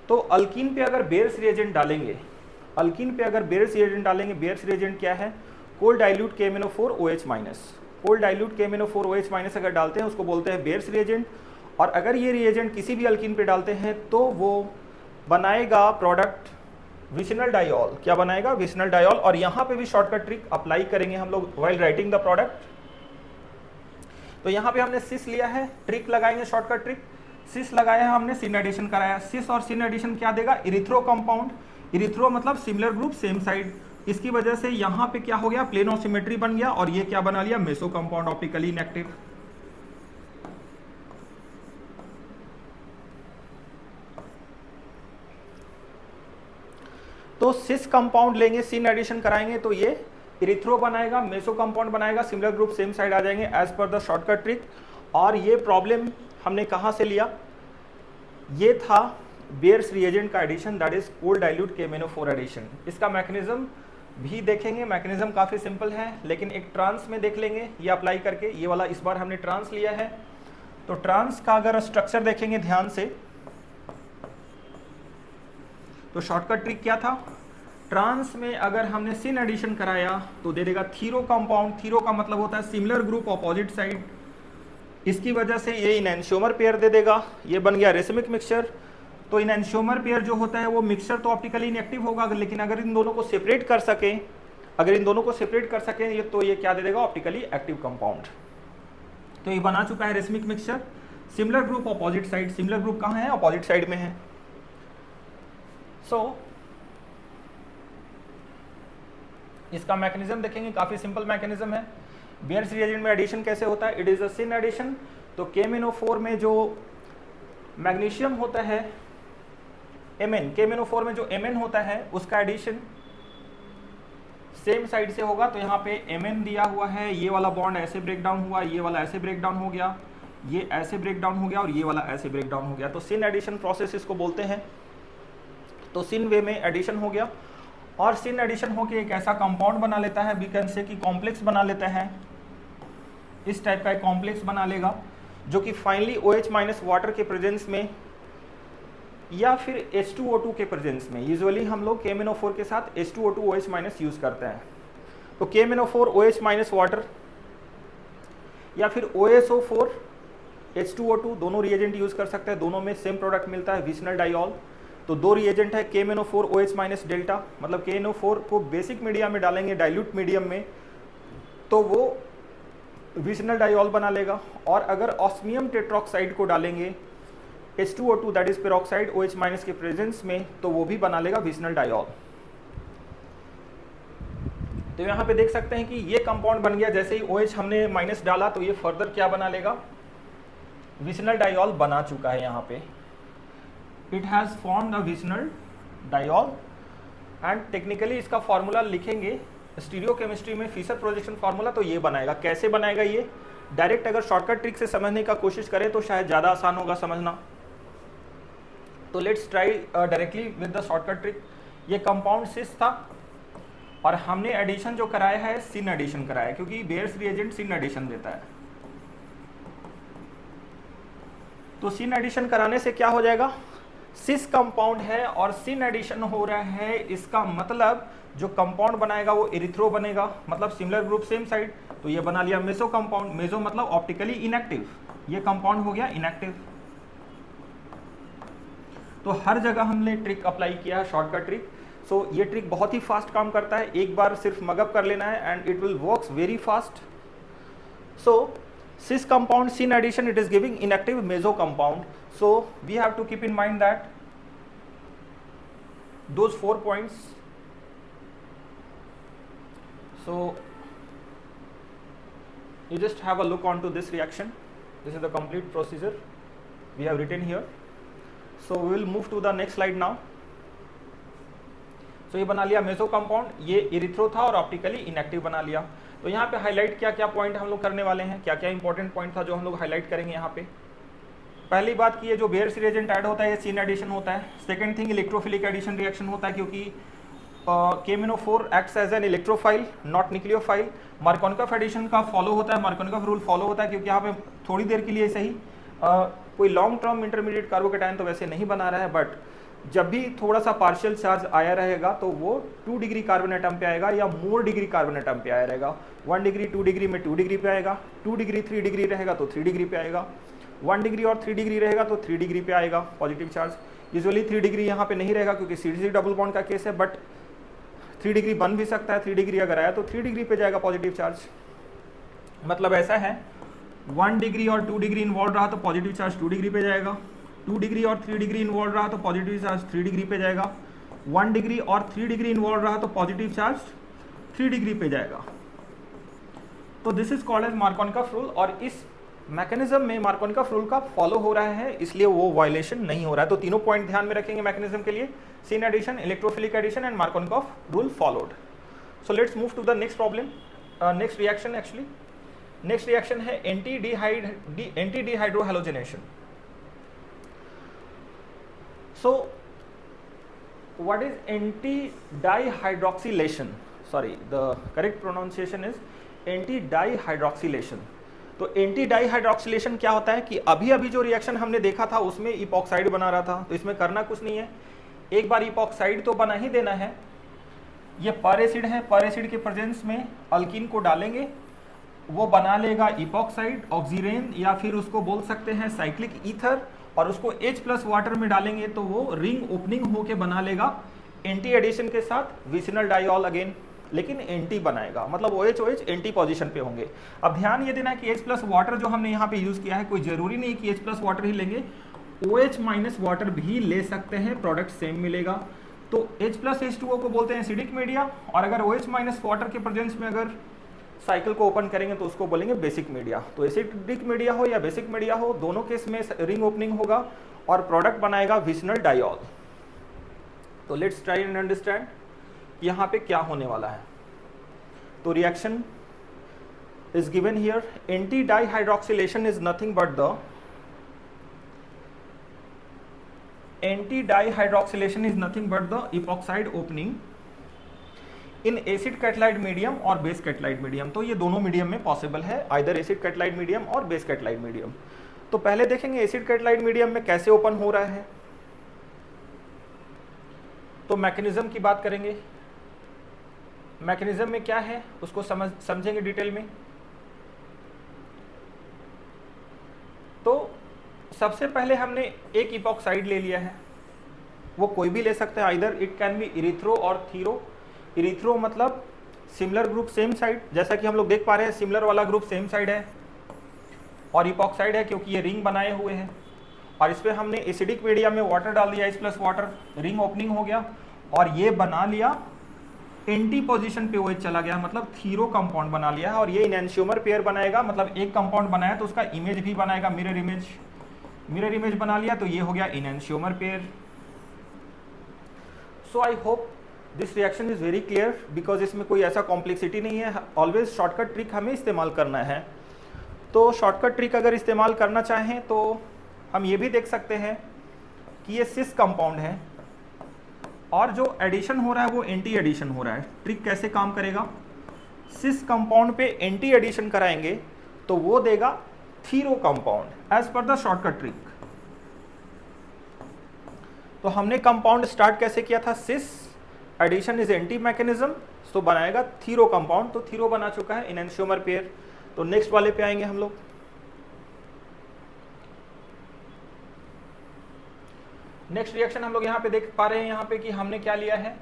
तो अल्कीन पे अगर बेयर्स रिएजेंट डालेंगे, अल्कीन पे अगर बेयर्स रिएजेंट डालेंगे, बेयर्स रिएजेंट क्या है, cold dilute KMnO4 OH-, cold dilute KMnO4 OH- अगर डालते हैं उसको बोलते हैं बेयर्स रिएजेंट। और अगर ये रिएजेंट किसी भी अल्कीन पे डालते हैं तो वो बनाएगा प्रोडक्ट विसिनल डाइऑल। क्या बनाएगा, विसिनल डाइऑल। और यहाँ पे भी शॉर्टकट ट्रिक अप्लाई करेंगे हम लोग व्हाइल राइटिंग द प्रोडक्ट। तो यहाँ पे हमने सिस लिया है, ट्रिक लगाएंगे शॉर्टकट ट्रिक, सिस लगाया है हमने, सिन एडिशन कराया, सिस और सिन एडिशन क्या देगा, इरिथ्रो कंपाउंड, इरिथ्रो मतलब सिमिलर ग्रुप सेम साइड। इसकी वजह से यहाँ पे क्या हो गया, प्लेन ऑफ सिमेट्री बन गया, और ये क्या बना लिया, मेसो कंपाउंड ऑप्टिकली इनएक्टिव। तो सिस कंपाउंड लेंगे, सिन एडिशन कराएंगे तो ये इरिथ्रो बनाएगा, मेसो कंपाउंड बनाएगा, सिमिलर ग्रुप सेम साइड आ जाएंगे as per the shortcut trick. और ये प्रॉब्लम हमने कहाँ से लिया, ये था बेयर्स रिएजेंट का addition, that is cold dilute KMnO4 addition. इसका मैकेनिज्म भी देखेंगे, मैकेनिज्म काफ़ी सिंपल है, लेकिन एक ट्रांस में देख लेंगे ये अप्लाई करके। ये वाला इस बार हमने ट्रांस लिया है, तो ट्रांस का अगर स्ट्रक्चर देखेंगे ध्यान से तो शॉर्टकट ट्रिक क्या था, ट्रांस में अगर हमने सिन एडिशन कराया तो दे देगा थीरो कंपाउंड। थीरो का मतलब होता है सिमिलर ग्रुप अपोजिट साइड। इसकी वजह से ये इनएंशियोमर पेयर दे देगा, ये बन गया रेसिमिक मिक्सचर। तो इनएंशियोमर पेयर जो होता है वो मिक्सचर तो ऑप्टिकली इनएक्टिव होगा, लेकिन अगर इन दोनों को सेपरेट कर सकें, अगर इन दोनों को सेपरेट कर सकें ये, तो ये क्या दे देगा, ऑप्टिकली एक्टिव कंपाउंड। तो ये बना चुका है racemic mixture, similar group opposite side. Similar group कहाँ है, अपोजिट साइड में है। सो इसका मैकेनिज्म देखेंगे, काफी सिंपल मैकेनिज्म है। बेयर्स रिएजेंट में एडिशन कैसे होता है, it is a syn addition. तो KMnO4 में जो मैग्नीशियम होता है Mn, KMnO4 में जो Mn होता है उसका एडिशन सेम साइड से होगा। तो यहाँ पे Mn दिया हुआ है, ये वाला बॉन्ड ऐसे ब्रेक डाउन हुआ, ये वाला ऐसे ब्रेक डाउन हो गया, ये ऐसे ब्रेक डाउन हो गया, और ये वाला ऐसे ब्रेक डाउन हो गया। तो सिन एडिशन प्रोसेस इसको बोलते हैं। तो सिन वे में एडिशन हो गया, और सिन एडिशन होके एक ऐसा कंपाउंड बना लेता है, वी कैन से कि कॉम्प्लेक्स बना लेता है, इस टाइप का एक कॉम्प्लेक्स बना लेगा, जो कि फाइनली OH- वाटर के प्रेजेंस में या फिर H2O2 के प्रेजेंस में। यूजुअली हम लोग KMnO4 के साथ H2O2 OH माइनस यूज़ करते हैं। तो KMnO4 OH माइनस वाटर या फिर OSO4 H2O2 दोनों रिएजेंट यूज़ कर सकते हैं, दोनों में सेम प्रोडक्ट मिलता है विसिनल डाइऑल। तो दो रिएजेंट है KMnO4 OH माइनस डेल्टा, मतलब KNO4 को बेसिक मीडियम में डालेंगे डाइल्यूट मीडियम में तो वो विसिनल डाइऑल बना लेगा। और अगर ऑस्मियम टेट्रोक्साइड को डालेंगे H2O2 that is peroxide OH minus के प्रेजेंस में तो वो भी बना लेगा विसिनल डाइऑल। तो यहाँ पे देख सकते हैं कि ये कंपाउंड बन गया, जैसे ही OH हमने माइनस डाला तो ये फर्दर क्या बना लेगा, विसिनल डाइऑल बना चुका है। यहाँ पे it has formed a vicinal diol and technically इसका फॉर्मूला लिखेंगे स्टीरियोकेमिस्ट्री में फिशर प्रोजेक्शन फार्मूला, तो ये बनाएगा। कैसे बनाएगा ये डायरेक्ट अगर शॉर्टकट ट्रिक से समझने का कोशिश करें तो शायद ज़्यादा आसान होगा समझना। तो let's try directly with the shortcut trick. ये कंपाउंड सिस था और हमने एडिशन जो कराया है सिन एडिशन कराया है, क्योंकि बेयर्स रिएजेंट सिन एडिशन देता है। तो सिन एडिशन कराने से क्या हो जाएगा, सिस कंपाउंड है और सिन एडिशन हो रहा है, इसका मतलब जो कंपाउंड बनाएगा वो एरिथ्रो बनेगा, मतलब सिमिलर ग्रुप सेम साइड। तो ये बना लिया मेसो कंपाउंड, मेसो मतलब ऑप्टिकली इनएक्टिव, ये कंपाउंड हो गया इनएक्टिव। तो हर जगह हमने ट्रिक अप्लाई किया है, शॉर्टकट ट्रिक। सो ये ट्रिक बहुत ही फास्ट काम करता है, एक बार सिर्फ मगअप कर लेना है and it will works very fast. So cis compound sin addition it is giving inactive meso compound, so we have to keep in mind that those 4 points. So you just have a look onto this reaction. This is the complete procedure we have written here. So we will move to the next slide now. So ये बना लिया meso compound, ये erythro था और optically inactive बना लिया। तो यहाँ पे हाईलाइट क्या क्या पॉइंट हम लोग करने वाले हैं, क्या क्या इंपॉर्टेंट पॉइंट था जो हम लोग हाईलाइट करेंगे यहाँ पे। पहली बात की ये जो बेयर्स रिएजेंट ऐड होता है ये सिन एडिशन होता है। Second thing electrophilic addition reaction होता है, क्योंकि KMnO4 acts as an electrophile not nucleophile. Markovnikov addition का फॉलो होता है, मार्कोनिकॉफ रूल फॉलो होता है, क्योंकि यहाँ पे थोड़ी देर के लिए सही कोई लॉन्ग टर्म इंटरमीडिएट कार्बोकेटायन तो वैसे नहीं बना रहा है, बट जब भी थोड़ा सा पार्शियल चार्ज आया रहेगा तो वो 2 डिग्री कार्बन एटम पे आएगा या मोर डिग्री कार्बन एटम पे आया रहेगा। 1 डिग्री 2 डिग्री में 2 डिग्री पे आएगा, 2 डिग्री 3 डिग्री रहेगा तो 3 डिग्री पे आएगा, 1 डिग्री और 3 डिग्री रहेगा तो 3 डिग्री पे आएगा पॉजिटिव चार्ज। यूजुअली 3 डिग्री यहाँ पे नहीं रहेगा क्योंकि CDC डबल बॉन्ड का केस है, बट 3 डिग्री बन भी सकता है। 3 डिग्री अगर आया तो 3 डिग्री पे जाएगा पॉजिटिव चार्ज। मतलब ऐसा है 1 डिग्री और 2 डिग्री इन्वॉल्व रहा तो पॉजिटिव चार्ज 2 डिग्री पे जाएगा, 2 डिग्री और 3 डिग्री इन्वॉल्व रहा तो पॉजिटिव चार्ज 3 डिग्री पे जाएगा, 1 डिग्री और 3 डिग्री इन्वॉल्व रहा तो पॉजिटिव चार्ज 3 डिग्री पे जाएगा। तो this is called as Markovnikov rule, और इस मैकेनिज्म में मार्कोनिकॉफ रूल का फॉलो हो रहा है, इसलिए वो वायलेशन नहीं हो रहा है। तो तीनों पॉइंट ध्यान में रखेंगे मैकेनिज्म के लिए, syn addition, electrophilic addition and Markovnikov rule followed. So let's move to the next problem, next reaction. Actually next reaction है anti dehydrohalogenation. So what is anti-dihydroxylation? Sorry, the correct pronunciation is anti-dihydroxylation. तो anti-dihydroxylation क्या होता है कि अभी अभी जो reaction हमने देखा था उसमें इपॉक्साइड बना रहा था, तो इसमें करना कुछ नहीं है, एक बार इपॉक्साइड तो बना ही देना है। ये पर एसिड है, पर एसिड के प्रेजेंस में अल्कीन को डालेंगे, वो बना लेगा इपॉक्साइड ऑक्सीरेन या फिर उसको बोल सकते हैं साइक्लिक ईथर, और उसको H+ वाटर में डालेंगे तो वो रिंग ओपनिंग होके बना लेगा एंटी एडिशन के साथ विसिनल डाइऑल अगेन, लेकिन एंटी बनाएगा, मतलब OH एंटी पोजीशन पे होंगे। अब ध्यान ये देना कि H+ वाटर जो हमने यहाँ पे यूज किया है, कोई जरूरी नहीं कि H+ वाटर ही लेंगे, OH- वाटर भी ले सकते हैं, प्रोडक्ट सेम मिलेगा। तो H+ H2O को बोलते हैं एसिडिक मीडिया, और अगर OH- वाटर के प्रेजेंस में अगर साइकिल को ओपन करेंगे तो उसको बोलेंगे बेसिक मीडिया। तो एसिडिक मीडिया हो या बेसिक मीडिया हो, दोनों केस में रिंग ओपनिंग होगा और प्रोडक्ट बनाएगा विसिनल डाइऑल। तो लेट्स ट्राई एंड अंडरस्टैंड यहाँ पे क्या होने वाला है। तो reaction is given here, anti dihydroxylation is nothing but the epoxide opening in acid catalysed medium और बेस कैटलाइड मीडियम। तो ये दोनों मीडियम में पॉसिबल है, आइदर एसिड कैटलाइड मीडियम और बेस कैटलाइड मीडियम। तो पहले देखेंगे एसिड कैटलाइड मीडियम में कैसे ओपन हो रहा है। तो मैकेनिज्म की बात करेंगे। मैकेनिज्म में क्या है उसको समझेंगे डिटेल में। तो सबसे पहले हमने एक इपॉक्साइड ले लिया है, वो कोई भी ले सकते हैं, either it can be erythro और थीरो। इरिथ्रो मतलब सिमिलर ग्रुप सेम साइड, जैसा कि हम लोग देख पा रहे हैं सिमिलर वाला ग्रुप सेम साइड है, और इपॉक्साइड है क्योंकि ये रिंग बनाए हुए हैं, और इस पर हमने एसिडिक मीडिया में वाटर डाल दिया, H plus water, ring opening हो गया और ये बना लिया एंटी पोजीशन पे OH चला गया, मतलब थीरो कंपाउंड बना लिया है। और ये इनएंशियोमर पेयर बनाएगा, मतलब एक कंपाउंड बनाया तो उसका इमेज भी बनाएगा, मिरर इमेज बना लिया तो ये हो गया enantiomer pair. So I hope this reaction is very clear, because इसमें कोई ऐसा कॉम्प्लेक्सिटी नहीं है। ऑलवेज शॉर्टकट ट्रिक हमें इस्तेमाल करना है। तो शॉर्टकट ट्रिक अगर इस्तेमाल करना चाहें तो हम ये भी देख सकते हैं कि ये सिस कंपाउंड है और जो एडिशन हो रहा है वो एंटी एडिशन हो रहा है। ट्रिक कैसे काम करेगा, सिस कंपाउंड पे एंटी एडिशन कराएंगे तो वो देगा threo compound as per the shortcut trick. तो हमने कंपाउंड स्टार्ट कैसे किया था, cis addition is anti mechanism, तो बनाएगा थीरो कंपाउंड, तो थीरो बना चुका है इनएंशियोमर पेयर। तो नेक्स्ट वाले पे आएंगे हम लोग। नेक्स्ट रिएक्शन हम लोग यहाँ पे देख पा रहे हैं यहाँ पे कि हमने क्या लिया है,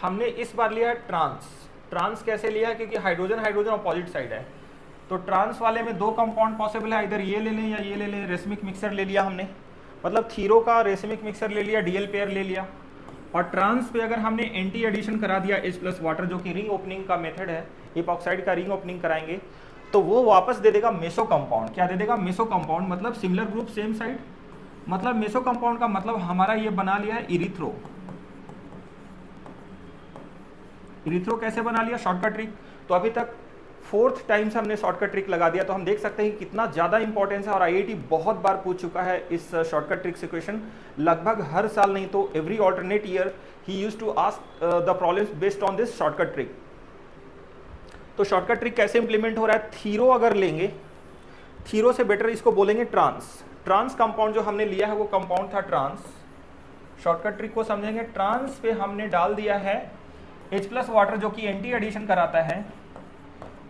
हमने इस बार लिया है ट्रांस कैसे लिया है, क्योंकि हाइड्रोजन हाइड्रोजन अपोजिट साइड है, तो ट्रांस वाले में दो कंपाउंड पॉसिबल है, इधर ये ले लें या ये ले लें। रेसमिक मिक्सर ले लिया हमने, मतलब थीरो का रेसमिक मिक्सर ले लिया, डीएल पेयर ले लिया, और ट्रांस पे अगर हमने एंटी एडिशन करा दिया H प्लस वाटर, जो कि रिंग ओपनिंग का मेथड है, इपॉक्साइड का रिंग ओपनिंग कराएंगे तो वो वापस दे देगा मेसो कंपाउंड। क्या दे देगा, मेसो कंपाउंड, मतलब सिमिलर ग्रुप सेम साइड, मतलब मेसो कंपाउंड का मतलब हमारा ये बना लिया है इरिथ्रो। इरिथ्रो कैसे बना लिया, शॉर्टकट ट्रिक। तो अभी तक 4th टाइम से हमने शॉर्टकट ट्रिक लगा दिया, तो हम देख सकते हैं कि कितना ज़्यादा इंपॉर्टेंस है, और आईआईटी बहुत बार पूछ चुका है इस शॉर्टकट ट्रिक्स इक्वेशन, लगभग हर साल नहीं तो एवरी ऑल्टरनेट ईयर ही used to ask the problems based on this shortcut trick. तो शॉर्टकट ट्रिक कैसे इंप्लीमेंट हो रहा है, थीरो अगर लेंगे, थीरो से बेटर इसको बोलेंगे ट्रांस कंपाउंड जो हमने लिया है वो कंपाउंड था ट्रांस। शॉर्टकट ट्रिक को समझेंगे, ट्रांस पे हमने डाल दिया है H प्लस वाटर जो कि एंटी एडिशन कराता है,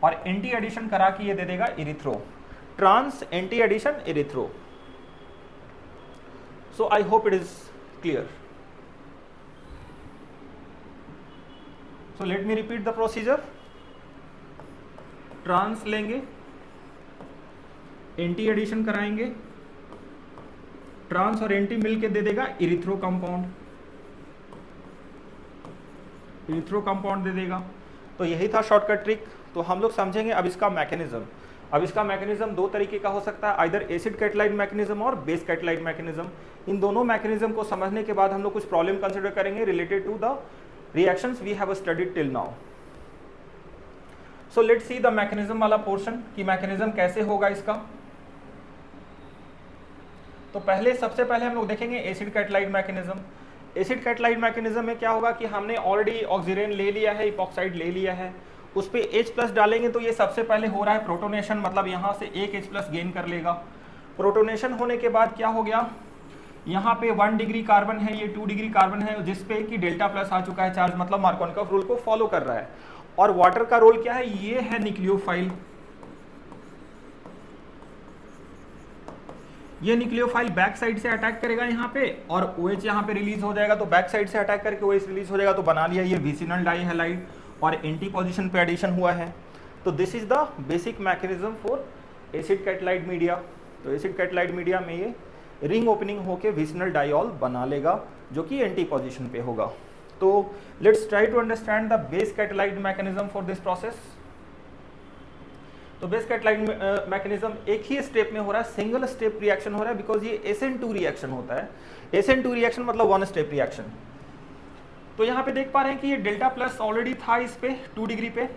और एंटी एडिशन करा के ये दे देगा erythro. Trans anti addition erythro. So I hope it is clear. So let me repeat the procedure. Trans लेंगे, एंटी एडिशन कराएंगे, ट्रांस और एंटी मिलके दे देगा इरिथ्रो कंपाउंड, इरिथ्रो कंपाउंड दे देगा। तो यही था शॉर्टकट ट्रिक। तो हम लोग समझेंगे अब इसका मैकेनिज्म। अब इसका मैकेनिज्म दो तरीके का हो सकता है, आइदर एसिड कैटालाइट मैकेनिज्म और बेस कैटालाइट मैकेनिज्म। इन दोनों मैकेनिज्म को समझने के बाद हम लोग कुछ प्रॉब्लम कंसिडर करेंगे related to the reactions we have studied till now. So let's see the mechanism वाला पोर्शन कि मैकेनिज्म कैसे होगा इसका। तो सबसे पहले हम लोग देखेंगे acid catalysed mechanism. Acid catalysed mechanism में क्या होगा कि हमने ऑलरेडी ऑक्सीजन ले लिया है, इपॉक्साइड ले लिया है, उस पर H प्लस डालेंगे तो ये सबसे पहले हो रहा है प्रोटोनेशन, मतलब यहाँ से एक H प्लस गेन कर लेगा। प्रोटोनेशन होने के बाद क्या हो गया, यहाँ पे 1 डिग्री कार्बन है, ये 2 डिग्री कार्बन है, जिसपे कि डेल्टा प्लस आ चुका है चार्ज, मतलब मार्कोनिकॉफ रूल को फॉलो कर रहा है। और वाटर का रोल क्या है, ये है न्यूक्लियोफाइल। ये न्यूक्लियोफाइल बैक साइड से अटैक करेगा यहाँ पे, और OH यहाँ पे रिलीज हो जाएगा, तो बैक साइड से अटैक करके OH रिलीज हो जाएगा, तो बना लिया ये विसिनल डाइहैलाइड, और एंटी पोजीशन पे एडिशन हुआ है। तो this is the basic mechanism for acid catalysed media. तो एसिड कैटालाइट मीडिया में ये रिंग ओपनिंग होके विसिनल डाइऑल बना लेगा, जो कि एंटी पोजीशन पे होगा। तो let's try to understand the base catalysed mechanism for this process. तो बेस कैटालाइट मैकेनिज्म एक ही स्टेप में हो रहा है, सिंगल स्टेप रिएक्शन हो रहा है, बिकॉज ये SN2 रिएक्शन होता है। SN2 रिएक्शन मतलब 1 स्टेप रिएक्शन। तो यहाँ पे देख पा रहे हैं कि ये डेल्टा प्लस ऑलरेडी था इस पे 2 डिग्री पे,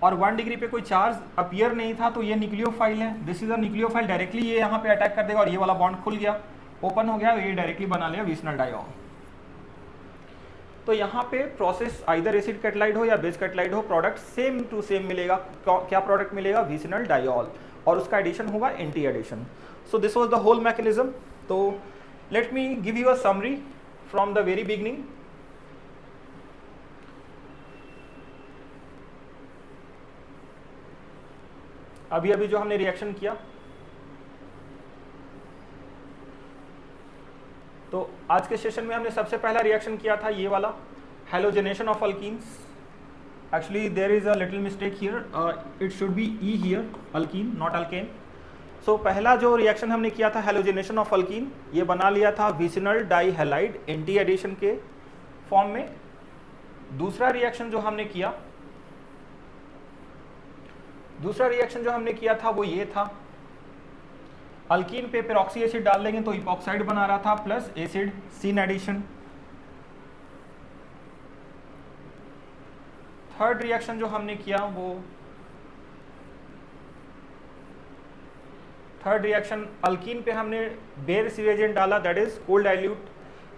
और 1 डिग्री पे कोई चार्ज अपीयर नहीं था, तो ये न्यूक्लियोफाइल है। This is a nucleophile, directly ये यहाँ पे अटैक कर देगा, और ये वाला बॉन्ड खुल गया, ओपन हो गया, ये डायरेक्टली बना लिया विसिनल डाइऑल। तो यहाँ पे प्रोसेस आइदर एसिड कैटालाइट हो या बेस कैटालाइट हो, प्रोडक्ट सेम टू सेम मिलेगा। क्या प्रोडक्ट मिलेगा, विसिनल डाइऑल, और उसका एडिशन होगा anti addition. So this was the whole mechanism. तो Let me give you a summary from the very beginning. अभी अभी जो हमने रिएक्शन किया, तो आज के सेशन में हमने सबसे पहला रिएक्शन किया था ये वाला, halogenation of alkenes. Actually there is a little mistake here, it should be E here, alkene not alkane. So पहला जो रिएक्शन हमने किया था हेलोजेनेशन ऑफ अल्कीन, ये बना लिया था vicinal dihalide anti addition के फॉर्म में. दूसरा रिएक्शन जो हमने किया था वो ये था, अल्कीन पे पेरोक्सी एसिड डाल देंगे तो इपॉक्साइड बना रहा था plus acid syn addition. Third reaction जो हमने किया वो थर्ड रिएक्शन, अल्कीन पे हमने बेयर रिएजेंट डाला, that is cold dilute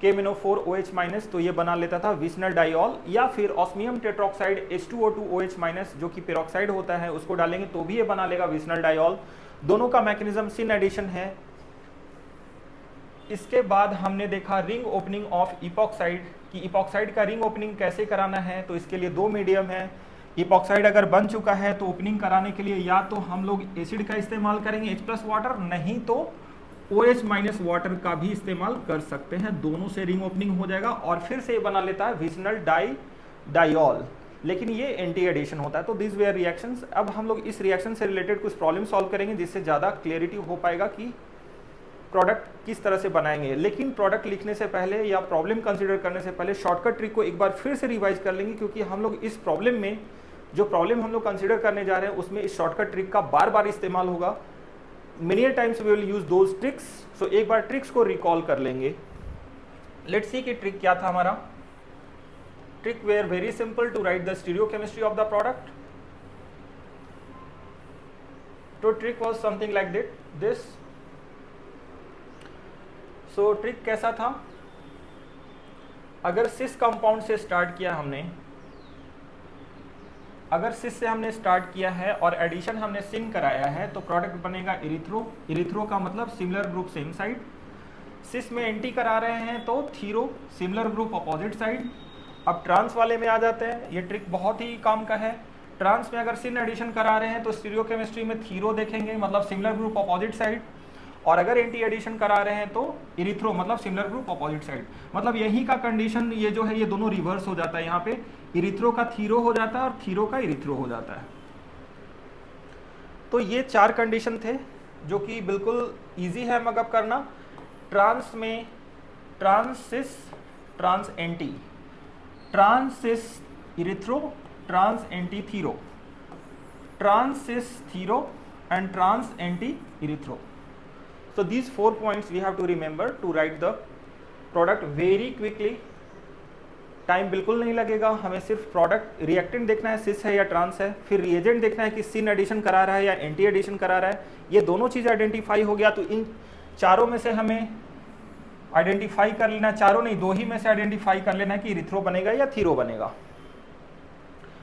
KMnO4OH-, तो ये बना लेता था विसिनल डाइऑल, या फिर ऑस्मियम टेट्रोक्साइड H2O2OH- जो कि पेरोक्साइड होता है उसको डालेंगे तो भी ये बना लेगा विसिनल डाइऑल. दोनों का मैकेनिज्म सिन एडिशन है. इसके बाद हमने देखा रिंग ओपनिंग ऑफ इपॉक्साइड, कि इपॉक्साइड का रिंग ओपनिंग कैसे कराना है. तो इसके लिए दो मीडियम है. इपॉक्साइड अगर बन चुका है तो ओपनिंग कराने के लिए या तो हम लोग एसिड का इस्तेमाल करेंगे H+ वाटर, नहीं तो OH- वाटर का भी इस्तेमाल कर सकते हैं. दोनों से रिंग ओपनिंग हो जाएगा और फिर से ये बना लेता है विसिनल डाइऑल, लेकिन ये एंटी एडिशन होता है. तो दिस वेयर रिएक्शंस. अब हम लोग इस रिएक्शन से रिलेटेड कुछ प्रॉब्लम सॉल्व करेंगे जिससे ज़्यादा क्लियरिटी हो पाएगा कि प्रोडक्ट किस तरह से बनाएंगे. लेकिन प्रोडक्ट लिखने से पहले या प्रॉब्लम कंसीडर करने से पहले शॉर्टकट ट्रिक को एक बार फिर से रिवाइज कर लेंगे, क्योंकि हम लोग इस प्रॉब्लम में जो प्रॉब्लम हम लोग कंसीडर करने जा रहे हैं उसमें इस शॉर्टकट ट्रिक का बार बार इस्तेमाल होगा. Many times we will use those tricks. So एक बार ट्रिक्स को रिकॉल कर लेंगे. लेट्स सी कि ट्रिक क्या था हमारा. Trick were very simple to write the stereochemistry of the product. तो trick was something like this. So trick कैसा था, अगर सिस कंपाउंड से स्टार्ट किया हमने, अगर सिस से हमने स्टार्ट किया है और एडिशन हमने सिन कराया है तो प्रोडक्ट बनेगा इरिथ्रो. इरिथ्रो का मतलब सिमिलर ग्रुप सेम साइड. सिस में एंटी करा रहे हैं तो Thero, similar group opposite side. अब ट्रांस वाले में आ जाते हैं. ये ट्रिक बहुत ही काम का है. ट्रांस में अगर सिन एडिशन करा रहे हैं तो स्टीरियोकेमिस्ट्री में थीरो देखेंगे, मतलब सिमिलर ग्रुप अपोजिट साइड. और अगर एंटी एडिशन करा रहे हैं तो इरिथ्रो, मतलब सिमिलर ग्रुप अपोजिट साइड. मतलब यही का कंडीशन ये जो है ये दोनों रिवर्स हो जाता है. यहाँ पे इरिथ्रो का थीरो हो जाता है और थीरो का इरिथ्रो हो जाता है. तो ये चार कंडीशन थे जो कि बिल्कुल इजी है मगअप करना. ट्रांस में trans cis, trans anti, trans cis erythro, trans anti threo, trans cis threo and trans anti erythro. So these 4 points we have to remember to write the product very quickly. Time बिल्कुल नहीं लगेगा. हमें सिर्फ product reactant देखना है सिस है या trans है, फिर रिएजेंट देखना है कि सिन एडिशन करा रहा है या एंटी एडिशन करा रहा है. ये दोनों चीज़ आइडेंटिफाई हो गया तो इन चारों में से हमें आइडेंटिफाई कर लेना, चारों नहीं दो ही में से आइडेंटिफाई कर लेना है कि इरिथ्रो बनेगा या थीरो बनेगा.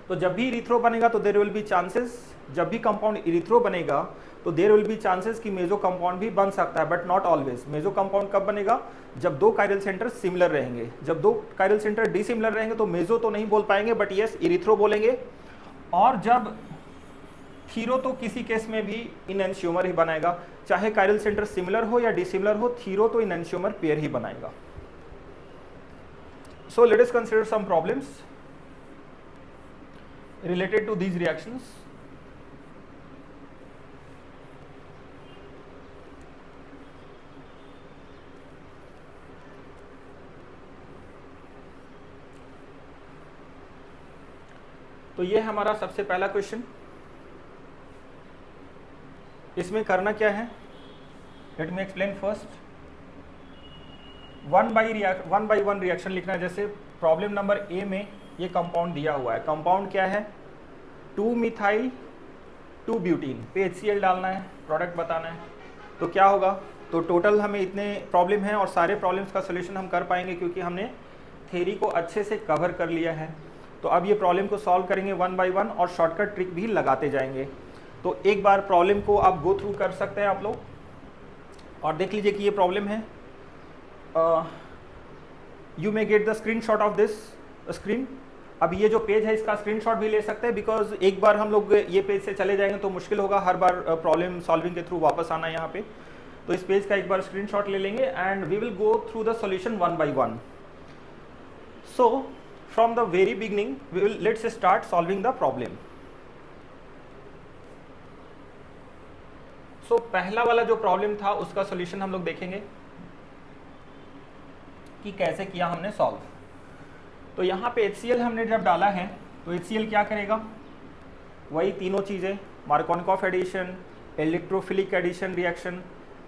तो जब भी इरिथ्रो बनेगा तो देयर विल बी चांसेस, जब भी कंपाउंड इरिथ्रो बनेगा तो देयर विल बी चांसेस कि मेजो कंपाउंड भी बन सकता है, but not always. Meso compound कब बनेगा, जब दो कायरल सेंटर सिमिलर रहेंगे. जब दो कायरल सेंटर डिसिमिलर रहेंगे तो मेजो तो नहीं बोल पाएंगे बट यस इरिथ्रो बोलेंगे. और जब थीरो तो किसी केस में भी इनएंशियोमर ही बनाएगा, चाहे कायरल सेंटर सिमिलर हो या डिसिमिलर हो, थीरो तो इनएंशियोमर पेयर ही बनाएगा. So let us consider some problems related to these reactions. तो ये हमारा सबसे पहला क्वेश्चन. इसमें करना क्या है, let me explain first. One by one reaction लिखना है. जैसे प्रॉब्लम नंबर ए में ये कंपाउंड दिया हुआ है. कंपाउंड क्या है, 2 मिथाइल 2 ब्यूटीन पे HCl डालना है, प्रोडक्ट बताना है. तो क्या होगा, तो टोटल हमें इतने प्रॉब्लम हैं और सारे प्रॉब्लम्स का सोल्यूशन हम कर पाएंगे क्योंकि हमने थ्योरी को अच्छे से कवर कर लिया है. तो अब ये प्रॉब्लम को सॉल्व करेंगे वन बाय वन और शॉर्टकट ट्रिक भी लगाते जाएंगे. तो एक बार प्रॉब्लम को आप गो थ्रू कर सकते हैं आप लोग और देख लीजिए कि ये प्रॉब्लम है. You may gate the screenshot of this screen. अब ये जो पेज है इसका स्क्रीनशॉट भी ले सकते हैं, बिकॉज एक बार हम लोग ये पेज से चले जाएंगे तो मुश्किल होगा हर बार प्रॉब्लम सॉल्विंग के थ्रू वापस आना यहाँ पे। तो इस पेज का एक बार स्क्रीनशॉट ले लेंगे and we will go through the solution one by one. So from the very beginning we will let's start solving the problem. So पहला वाला जो प्रॉब्लम था उसका सॉल्यूशन हम लोग देखेंगे कि कैसे किया हमने सॉल्व। तो यहाँ पे HCl हमने जब डाला है तो HCl क्या करेगा, वही तीनों चीज़ें, Markovnikov addition, electrophilic addition reaction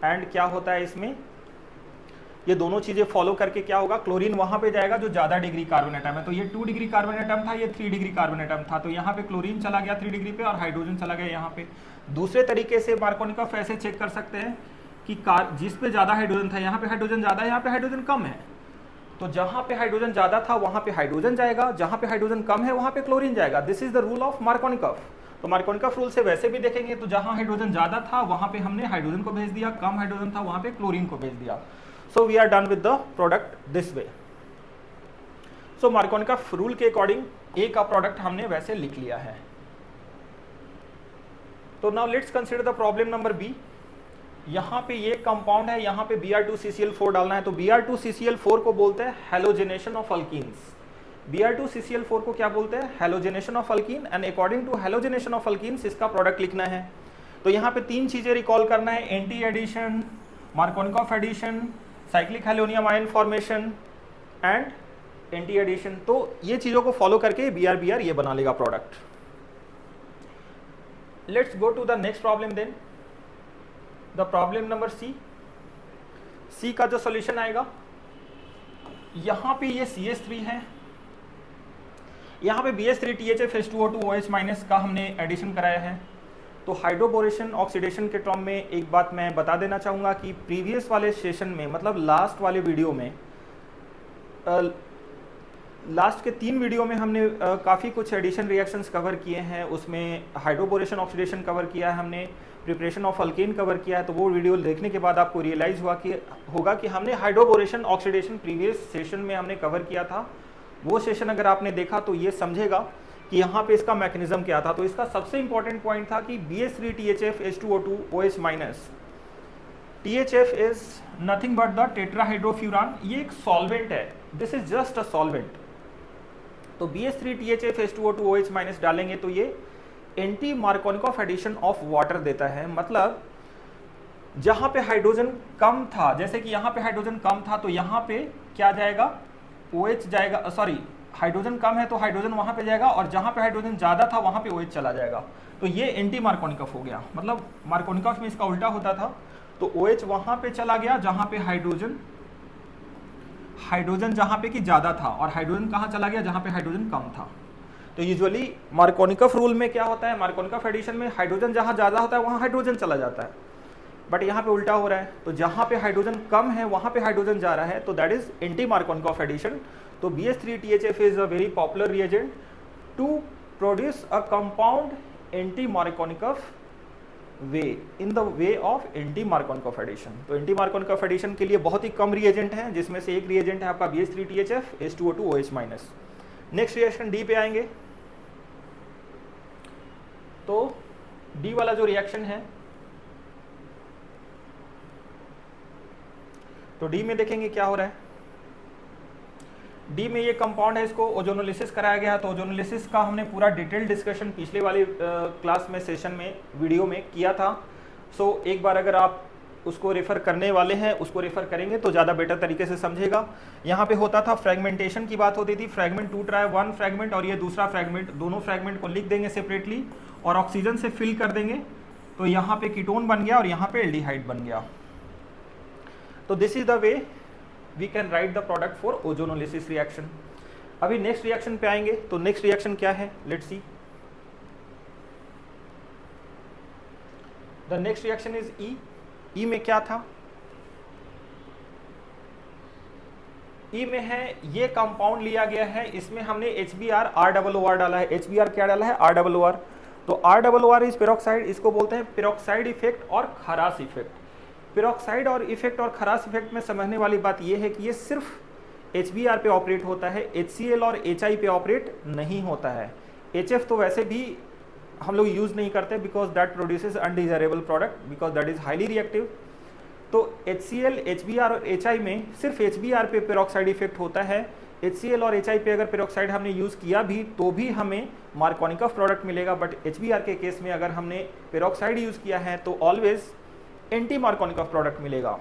and क्या होता है इसमें, ये दोनों चीज़ें फॉलो करके क्या होगा, क्लोरीन वहाँ पे जाएगा जो ज़्यादा डिग्री कार्बन एटम है। तो ये 2 डिग्री कार्बन एटम था, ये 3 डिग्री कार्बन एटम था, तो यहाँ पे क्लोरीन चला गया 3 डिग्री पे और हाइड्रोजन चला गया यहाँ पे। दूसरे तरीके से मार्कोनिकॉफ ऐसे चेक कर सकते हैं कि जिस पे ज़्यादा हाइड्रोजन था यहाँ पे हाइड्रोजन ज़्यादा है, यहाँ पे हाइड्रोजन कम है, तो जहाँ पे हाइड्रोजन ज़्यादा था वहाँ पे हाइड्रोजन जाएगा, जहाँ पे हाइड्रोजन कम है वहाँ पे क्लोरीन जाएगा। This is the rule of Markovnikov. तो मार्कोनिकॉफ रूल से वैसे भी देखेंगे तो जहाँ हाइड्रोजन ज़्यादा था वहाँ पे हमने हाइड्रोजन को भेज दिया, कम हाइड्रोजन था वहाँ पे क्लोरीन को भेज दिया। So we are done with the product this way. So Markovnikov rule के अकॉर्डिंग ए का प्रोडक्ट हमने वैसे लिख लिया है। तो now let's consider the problem number B. यहाँ पे ये कंपाउंड है, यहाँ पे Br2CCl4 डालना है। तो Br2CCl4 को बोलते हैं हेलोजेनेशन ऑफ अल्कीन्स। Br2CCl4 को क्या बोलते हैं, halogenation of alkene, and according to halogenation of alkenes इसका प्रोडक्ट लिखना है। तो यहाँ पे 3 चीजें रिकॉल करना है, anti addition, Markovnikov addition, cyclic halonium ion formation and anti addition. तो ये चीजों को फॉलो करके Br ये बना लेगा product. Let's go to the next problem then, the problem number C. C का जो सॉल्यूशन आएगा, यहाँ पे ये CH3 है, यहाँ पे BH3THF H2O2OH- का हमने एडिशन कराया है। तो हाइड्रोबोरेशन ऑक्सीडेशन के टर्म में एक बात मैं बता देना चाहूँगा कि प्रीवियस वाले सेशन में, मतलब लास्ट वाले वीडियो में, लास्ट के 3 वीडियो में हमने काफ़ी कुछ एडिशन रिएक्शंस कवर किए हैं। उसमें हाइड्रोबोरेशन ऑक्सीडेशन कवर किया है हमने, प्रिपरेशन ऑफ अल्केन कवर किया है। तो वो वीडियो देखने के बाद आपको रियलाइज़ होगा कि हमने हाइड्रोबोरेशन ऑक्सीडेशन प्रीवियस सेशन में हमने कवर किया था। वो सेशन अगर आपने देखा तो ये समझेगा कि यहाँ पे इसका मैकेनिज्म क्या था। तो इसका सबसे इंपॉर्टेंट पॉइंट था कि BH3THF H2O2OH-। THF is nothing but the tetrahydrofuran, ये एक सॉल्वेंट है, this is just a solvent. तो BH3THF H2O2OH- डालेंगे तो ये anti Markovnikov addition of water देता है। मतलब जहाँ पे हाइड्रोजन कम था, जैसे कि यहाँ पे हाइड्रोजन कम था तो यहाँ पे क्या जाएगा, OH जाएगा, सॉरी हाइड्रोजन कम है तो हाइड्रोजन वहाँ पे जाएगा, और जहाँ पे हाइड्रोजन ज़्यादा था वहाँ पे OH चला जाएगा। तो ये एंटी मार्कोनिकॉफ हो गया। मतलब मार्कोनिकॉफ में इसका उल्टा होता था, तो OH वहाँ पे चला गया जहाँ पे हाइड्रोजन जहाँ पे कि ज़्यादा था, और हाइड्रोजन कहाँ चला गया, जहाँ पे हाइड्रोजन कम था। तो यूजुअली मार्कोनिकॉफ रूल में क्या होता है, मार्कोनिकॉफ एडिशन में हाइड्रोजन जहाँ ज़्यादा होता है वहाँ हाइड्रोजन चला जाता है, बट यहाँ पे उल्टा हो रहा है। तो जहाँ पे हाइड्रोजन कम है वहाँ पे हाइड्रोजन जा रहा है, तो that is anti Markovnikov addition. तो BH3THF is a very popular reagent to produce a compound anti Markovnikov way, in the way of anti Markovnikov addition. तो एंटी मार्कोनिकॉफ एडिशन के लिए बहुत ही कम रिएजेंट हैं, जिसमें से एक रिएजेंट है आपका BH3THF H2O2OH-। Next reaction D पे आएंगे। तो डी वाला जो रिएक्शन है, तो डी में देखेंगे क्या हो रहा है। डी में ये कंपाउंड है, इसको ओजोनोलिसिस कराया गया है। तो ओजोनोलिसिस का हमने पूरा डिटेल डिस्कशन पिछले वाले क्लास में, सेशन में, वीडियो में किया था। सो एक बार अगर आप उसको रेफर करने वाले हैं, उसको रेफर करेंगे तो ज़्यादा बेटर तरीके से समझेगा। यहाँ पे होता था फ्रेगमेंटेशन की बात होती थी, फ्रेगमेंट टूट रहा है, 1 फ्रेगमेंट और ये दूसरा फ्रेगमेंट, दोनों फ्रेगमेंट को लिख देंगे सेपरेटली और ऑक्सीजन से फिल कर देंगे, तो यहाँ पे कीटोन बन गया और यहाँ पे एल्डिहाइड बन गया। तो this is the way we can write the product for ozonolysis reaction. अभी नेक्स्ट रिएक्शन पे आएंगे। तो नेक्स्ट रिएक्शन क्या है, let's see. The next reaction is E. E में क्या था, ई में है ये कंपाउंड लिया गया है, इसमें हमने HBr ROOR डाला है। HBr क्या डाला है, ROOR। तो ROOR इज पेरोक्साइड, इसको बोलते हैं पेरोक्साइड इफेक्ट और खरास इफेक्ट। पेरोक्साइड और इफेक्ट और खरास इफेक्ट में समझने वाली बात यह है कि ये सिर्फ HBr पे ऑपरेट होता है, HCl और HI पे ऑपरेट नहीं होता है। HF तो वैसे भी हम लोग यूज़ नहीं करते because that produces undesirable product because that is highly reactive. तो HCl, HBr और HI में सिर्फ HBr पे पेरोक्साइड इफेक्ट होता है। HCl और HI पे अगर पेरोक्साइड हमने यूज़ किया भी तो भी हमें मार्कोनिकॉफ प्रोडक्ट मिलेगा, बट HBr के केस में अगर हमने पेरोक्साइड यूज़ किया है तो ऑलवेज एंटी मार्कोनिकॉफ प्रोडक्ट मिलेगा।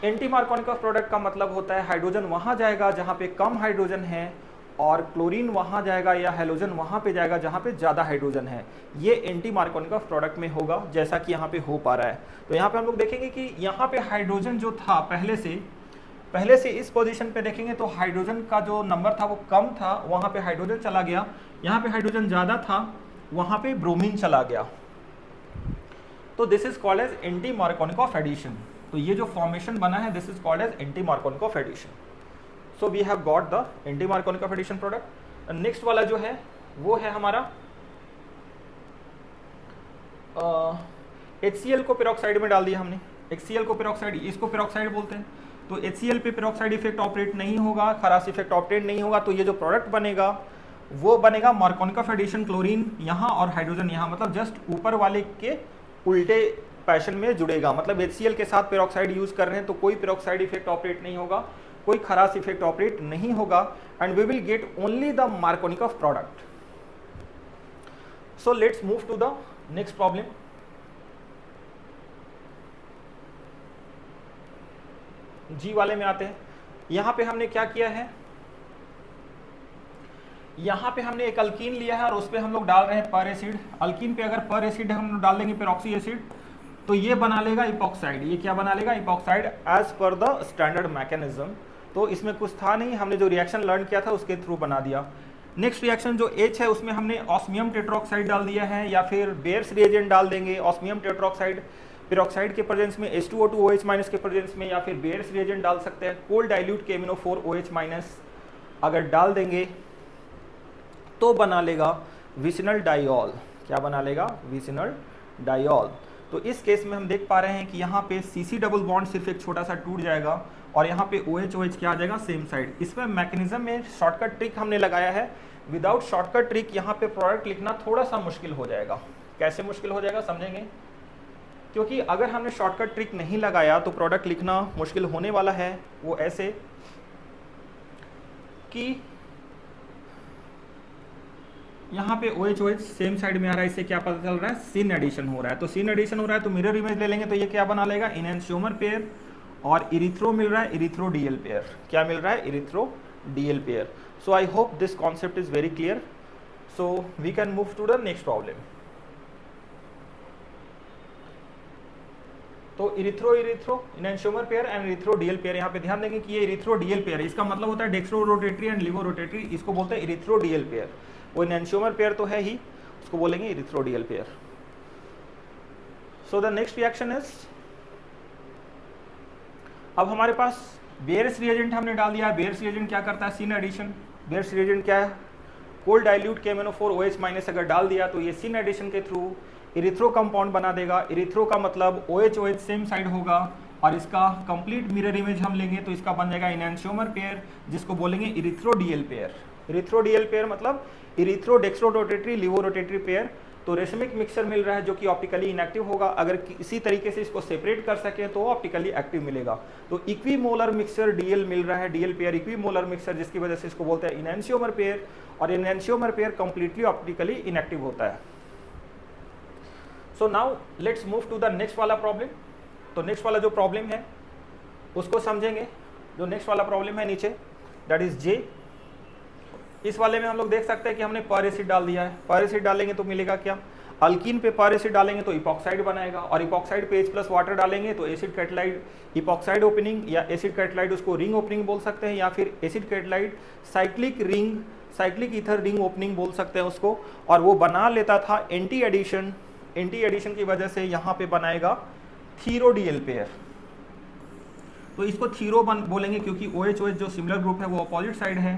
एंटी मार्कोनिकॉफ प्रोडक्ट का मतलब होता है हाइड्रोजन वहाँ जाएगा जहाँ पे कम हाइड्रोजन है और क्लोरीन वहाँ जाएगा या हैलोजन वहाँ पे जाएगा जहाँ पे ज़्यादा हाइड्रोजन है। ये एंटी मार्कोनिकॉफ प्रोडक्ट में होगा जैसा कि यहाँ पे हो पा रहा है। तो यहाँ पे हम लोग देखेंगे कि यहाँ पे हाइड्रोजन जो था पहले से इस पोजीशन पे देखेंगे तो हाइड्रोजन का जो नंबर था वो कम था, वहाँ पे हाइड्रोजन चला गया। यहाँ पे हाइड्रोजन ज़्यादा था, वहाँ पे ब्रोमीन चला गया। तो this is called as anti Markovnikov addition. तो ये जो फॉर्मेशन बना है this is called as anti Markovnikov addition. So we have got the anti Markovnikov addition product. Next वाला जो है वो है हमारा HCl को पेरोक्साइड में डाल दिया हमने। HCl को पेरोक्साइड, इसको पेरोक्साइड बोलते हैं। तो HCl पे पेरोक्साइड इफेक्ट ऑपरेट नहीं होगा, खरास इफेक्ट ऑपरेट नहीं होगा। तो ये जो प्रोडक्ट बनेगा वो बनेगा मार्कोनिकॉफ एडिशन, क्लोरीन यहाँ और हाइड्रोजन यहाँ, मतलब जस्ट ऊपर वाले के उल्टे पैशन में जुड़ेगा। मतलब HCl के साथ पेरोक्साइड यूज कर रहे हैं तो कोई पेरोक्साइड इफेक्ट ऑपरेट नहीं होगा, कोई खरास इफेक्ट ऑपरेट नहीं होगा and we will get only the Markovnikov product. So let's move to the next problem. G वाले में आते हैं। यहाँ पे हमने क्या किया है, यहाँ पे हमने एक अल्कीन लिया है और उस पर हम लोग डाल रहे हैं पर एसिड। अल्कीन पे अगर पर एसिड हम लोग डाल देंगे पेरोक्सी एसिड तो ये बना लेगा इपॉक्साइड। ये क्या बना लेगा, epoxide as per the standard mechanism. तो इसमें कुछ था नहीं, हमने जो रिएक्शन लर्न किया था उसके थ्रू बना दिया। नेक्स्ट रिएक्शन जो H है उसमें हमने ऑस्मियम टेट्रोक्साइड डाल दिया है या फिर बेयर्स रिएजेंट डाल देंगे। ऑस्मियम टेट्रोक्साइड पेरोक्साइड के प्रेजेंस में H2O2 OH- के प्रेजेंस में या फिर बेयर्स रिएजेंट डाल सकते हैं। कोल्ड डाइल्यूट KMnO4 OH- अगर डाल देंगे तो बना लेगा विसिनल डाइऑल। क्या बना लेगा, विसिनल डाइऑल। तो इस केस में हम देख पा रहे हैं कि यहाँ पे CC डबल बॉन्ड सिर्फ एक छोटा सा टूट जाएगा और यहाँ पे OH क्या आ जाएगा, सेम साइड। इसमें मैकेनिज्म में शॉर्टकट ट्रिक हमने लगाया है। विदाउट शॉर्टकट ट्रिक यहाँ पे प्रोडक्ट लिखना थोड़ा सा मुश्किल हो जाएगा। कैसे मुश्किल हो जाएगा समझेंगे, क्योंकि अगर हमने शॉर्टकट ट्रिक नहीं लगाया तो प्रोडक्ट लिखना मुश्किल होने वाला है। वो ऐसे कि यहाँ पे OH सेम साइड में आ रहा है, इससे क्या पता चल रहा है, सिन एडिशन हो रहा है। तो सिन एडिशन हो रहा है तो मिरर इमेज ले लेंगे तो ये क्या बना लेगा, इनएंशियोमर पेयर और इरिथ्रो मिल रहा है, इरिथ्रो डीएल पेयर। क्या मिल रहा है, erythro DL pair. So I hope this concept is very clear. So we can move to the next problem. तो erythro enantiomer pair and erythro DL pair. यहाँ पे ध्यान देंगे कि ये इरिथ्रो डीएल पेयर है, इसका मतलब होता है dextro rotatory and levo rotatory, इसको बोलते हैं इरिथ्रो डीएल पेयर। वो इनएंशियोमर पेयर तो है ही, उसको बोलेंगे erythro DL pair. So the next reaction is, अब हमारे पास बेयर्स रिएजेंट हमने डाल दिया है। बेयर्स रिएजेंट क्या करता है, सिन एडिशन। बेयर्स रिएजेंट क्या है, कोल्ड डाइल्यूट KMnO4 OH- अगर डाल दिया तो ये सिन एडिशन के थ्रू इरिथ्रो कंपाउंड बना देगा। इरिथ्रो का मतलब OH सेम साइड होगा और इसका कंप्लीट मिरर इमेज हम लेंगे तो इसका बन जाएगा इनएंशियोमर पेयर, जिसको बोलेंगे erythro DL pair. Erythro DL pair मतलब erythro dextro rotatory लिवो rotatory pair. तो रेशमिक मिक्सचर मिल रहा है जो कि ऑप्टिकली इनएक्टिव होगा। अगर किसी तरीके से इसको सेपरेट कर सके तो ऑप्टिकली एक्टिव मिलेगा। तो इक्विमोलर मिक्सचर डीएल मिल रहा है, डीएल पेयर इक्विमोलर मिक्सचर, जिसकी वजह से इसको बोलते हैं इनएंशियोमर पेयर। और enantiomer pair completely optically inactive होता है। So now let's move to the next वाला प्रॉब्लम। तो नेक्स्ट वाला जो प्रॉब्लम है उसको समझेंगे। जो नेक्स्ट वाला प्रॉब्लम है नीचे, दैट इज जे। इस वाले में हम लोग देख सकते हैं कि हमने पर एसिड डाल दिया है। पर एसिड डालेंगे तो मिलेगा क्या, अल्कीन पे पर एसिड डालेंगे तो इपॉक्साइड बनाएगा और इपॉक्साइड पे H+ वाटर डालेंगे तो एसिड कैटलाइड इपॉक्साइड ओपनिंग या एसिड कैटलाइड, उसको रिंग ओपनिंग बोल सकते हैं, या फिर acid catalysed cyclic ring, cyclic ether ring opening बोल सकते हैं उसको। और वो बना लेता था एंटी एडिशन। एंटी एडिशन की वजह से यहाँ पे बनाएगा थीरो डीएल पेयर। तो इसको थीरो बोलेंगे क्योंकि OH जो सिमिलर ग्रुप है वो अपोजिट साइड है।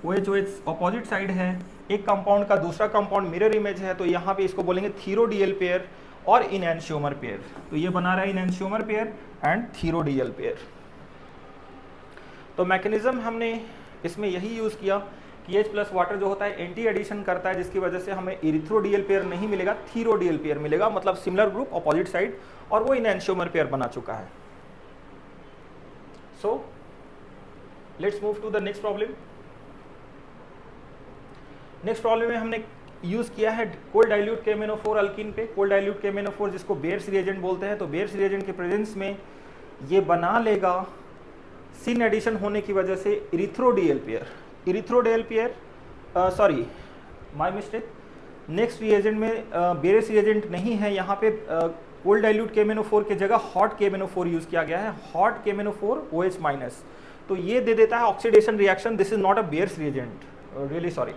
OH अपोजिट साइड है, एक कंपाउंड का दूसरा कंपाउंड मिरर इमेज है, तो यहाँ पे इसको बोलेंगे थीरो डीएल पेयर। और इनैंशियोमर पेयर। तो ये बना रहा है इनैंशियोमर पेयर एंड थीरोडियल पेयर। तो मैकेनिज्म हमने इसमें यही यूज़ किया कि H प्लस वाटर जो होता है एंटी एडिशन करता है, जिसकी वजह से हमें इरिथ्रोडियल पेयर नहीं मिलेगा, थीरोडियल पेयर मिलेगा, मतलब सिमिलर ग्रुप अपोजिट साइड, और वो इनैंशियोमर पेयर बना चुका है। सो let's move to the next problem. Next problem में हमने यूज़ किया है कोल्ड डाइल्यूट KMnO4 अल्कीन पे। कोल्ड डाइल्यूट KMnO4 जिसको बेयर्स रिएजेंट बोलते हैं, तो बेयर्स रिएजेंट के प्रेजेंस में ये बना लेगा सिन एडिशन होने की वजह से erythro diol pair. Erythro diol pair, sorry my mistake, next reagent में बेयर्स रिएजेंट नहीं है, यहाँ पे कोल्ड डाइल्यूट KMnO4 के जगह हॉट KMnO4 यूज़ किया गया है, हॉट KMnO4 OH माइनस। तो ये दे देता है oxidation reaction. This is not a bears reagent, really sorry.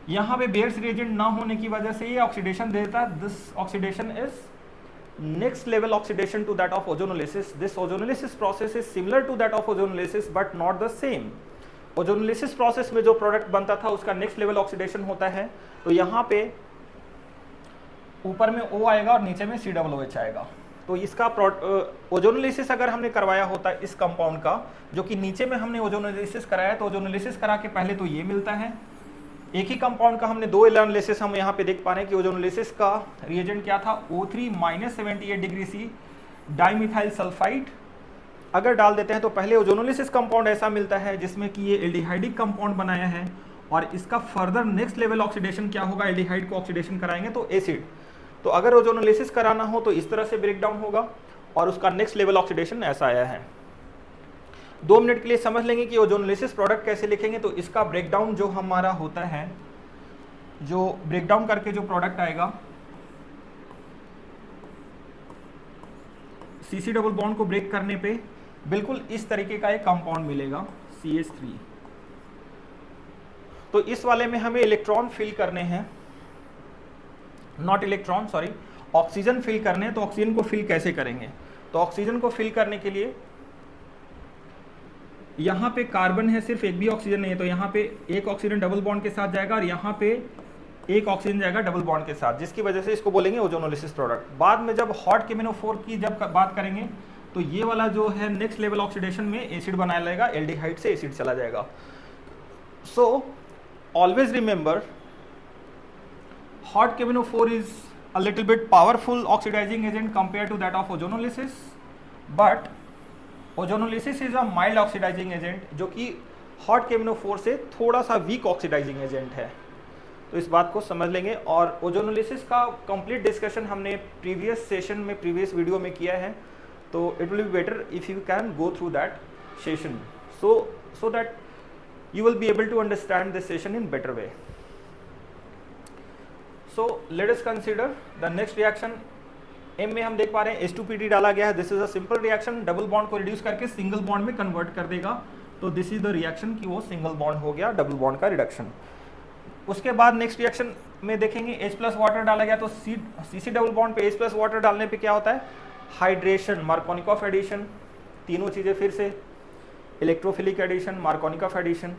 यहाँ पे बेयर्स रिएजेंट ना होने की वजह से ये ऑक्सीडेशन देता है। This oxidation is next level oxidation to that of ozonolysis. This ozonolysis process is similar to that of ozonolysis but not the same. ozonolysis process में जो प्रोडक्ट बनता था उसका नेक्स्ट लेवल ऑक्सीडेशन होता है। तो यहाँ पे ऊपर में O आएगा और नीचे में COOH आएगा। तो इसका ओजोनोलिसिस अगर हमने करवाया होता है इस कंपाउंड का, जो कि नीचे में हमने ओजोनोलिसिस कराया, तो ओजोनोलिसिस करा के पहले तो ये मिलता है। एक ही कंपाउंड का हमने दो एनालिसिस हम यहाँ पे देख पा रहे हैं कि ओजोनोलिसिस का रिएजेंट क्या था, O3 -78 degree C dimethyl sulphide. अगर डाल देते हैं तो पहले ओजोनोलिसिस कंपाउंड ऐसा मिलता है जिसमें कि ये एल्डिहाइडिक कंपाउंड बनाया है, और इसका फर्दर नेक्स्ट लेवल ऑक्सीडेशन क्या होगा, एल्डिहाइड को ऑक्सीडेशन कराएंगे तो एसिड। तो अगर ओजोनोलिसिस कराना हो तो इस तरह से ब्रेक डाउन होगा, और उसका नेक्स्ट लेवल ऑक्सीडेशन ऐसा आया है। 2 मिनट के लिए समझ लेंगे कि ओजोनोलिसिस प्रोडक्ट कैसे लिखेंगे। तो इसका ब्रेकडाउन जो हमारा होता है, जो ब्रेकडाउन करके जो प्रोडक्ट आएगा, CC डबल बॉन्ड को ब्रेक करने पे बिल्कुल इस तरीके का एक कंपाउंड मिलेगा CH3। तो इस वाले में हमें इलेक्ट्रॉन फिल करने हैं, not electron sorry, oxygen fill करने हैं। तो ऑक्सीजन को फिल कैसे करेंगे, तो ऑक्सीजन को फिल करने के लिए यहाँ पे कार्बन है, सिर्फ एक भी ऑक्सीजन नहीं है, तो यहाँ पे एक ऑक्सीजन डबल बॉन्ड के साथ जाएगा और यहाँ पे एक ऑक्सीजन जाएगा डबल बॉन्ड के साथ, जिसकी वजह से इसको बोलेंगे ओजोनोलिसिस प्रोडक्ट। बाद में जब हॉट KMnO4 की जब बात करेंगे तो ये वाला जो है नेक्स्ट लेवल ऑक्सीडेशन में एसिड बनाया जाएगा, एल्डिहाइड से एसिड चला जाएगा। So always remember, hot KMnO4 is a little bit powerful oxidizing agent compared to that of ozonolysis, but ozonolysis is a mild oxidizing agent जो कि hot KMnO4 से थोड़ा सा weak oxidizing agent है। तो इस बात को समझ लेंगे। और ओजोनोलिसिस का कंप्लीट डिस्कशन हमने प्रीवियस सेशन में, प्रीवियस वीडियो में किया है, तो it will be better if you can go through that session, so that you will be able to understand this session in better way. So let us consider the next reaction। M में हम देख पा रहे हैं H2PD डाला गया है। This is a simple reaction, double bond को रिड्यूस करके सिंगल बॉन्ड में कन्वर्ट कर देगा। तो दिस इज द रिएक्शन कि वो सिंगल बॉन्ड हो गया, डबल बॉन्ड का रिडक्शन। उसके बाद नेक्स्ट रिएक्शन में देखेंगे H प्लस वाटर डाला गया, तो CC डबल बॉन्ड पे H प्लस वाटर डालने पे क्या होता है, हाइड्रेशन, मार्कोनिकॉफ एडिशन, तीनों चीज़ें फिर से, electrophilic addition, Markovnikov addition,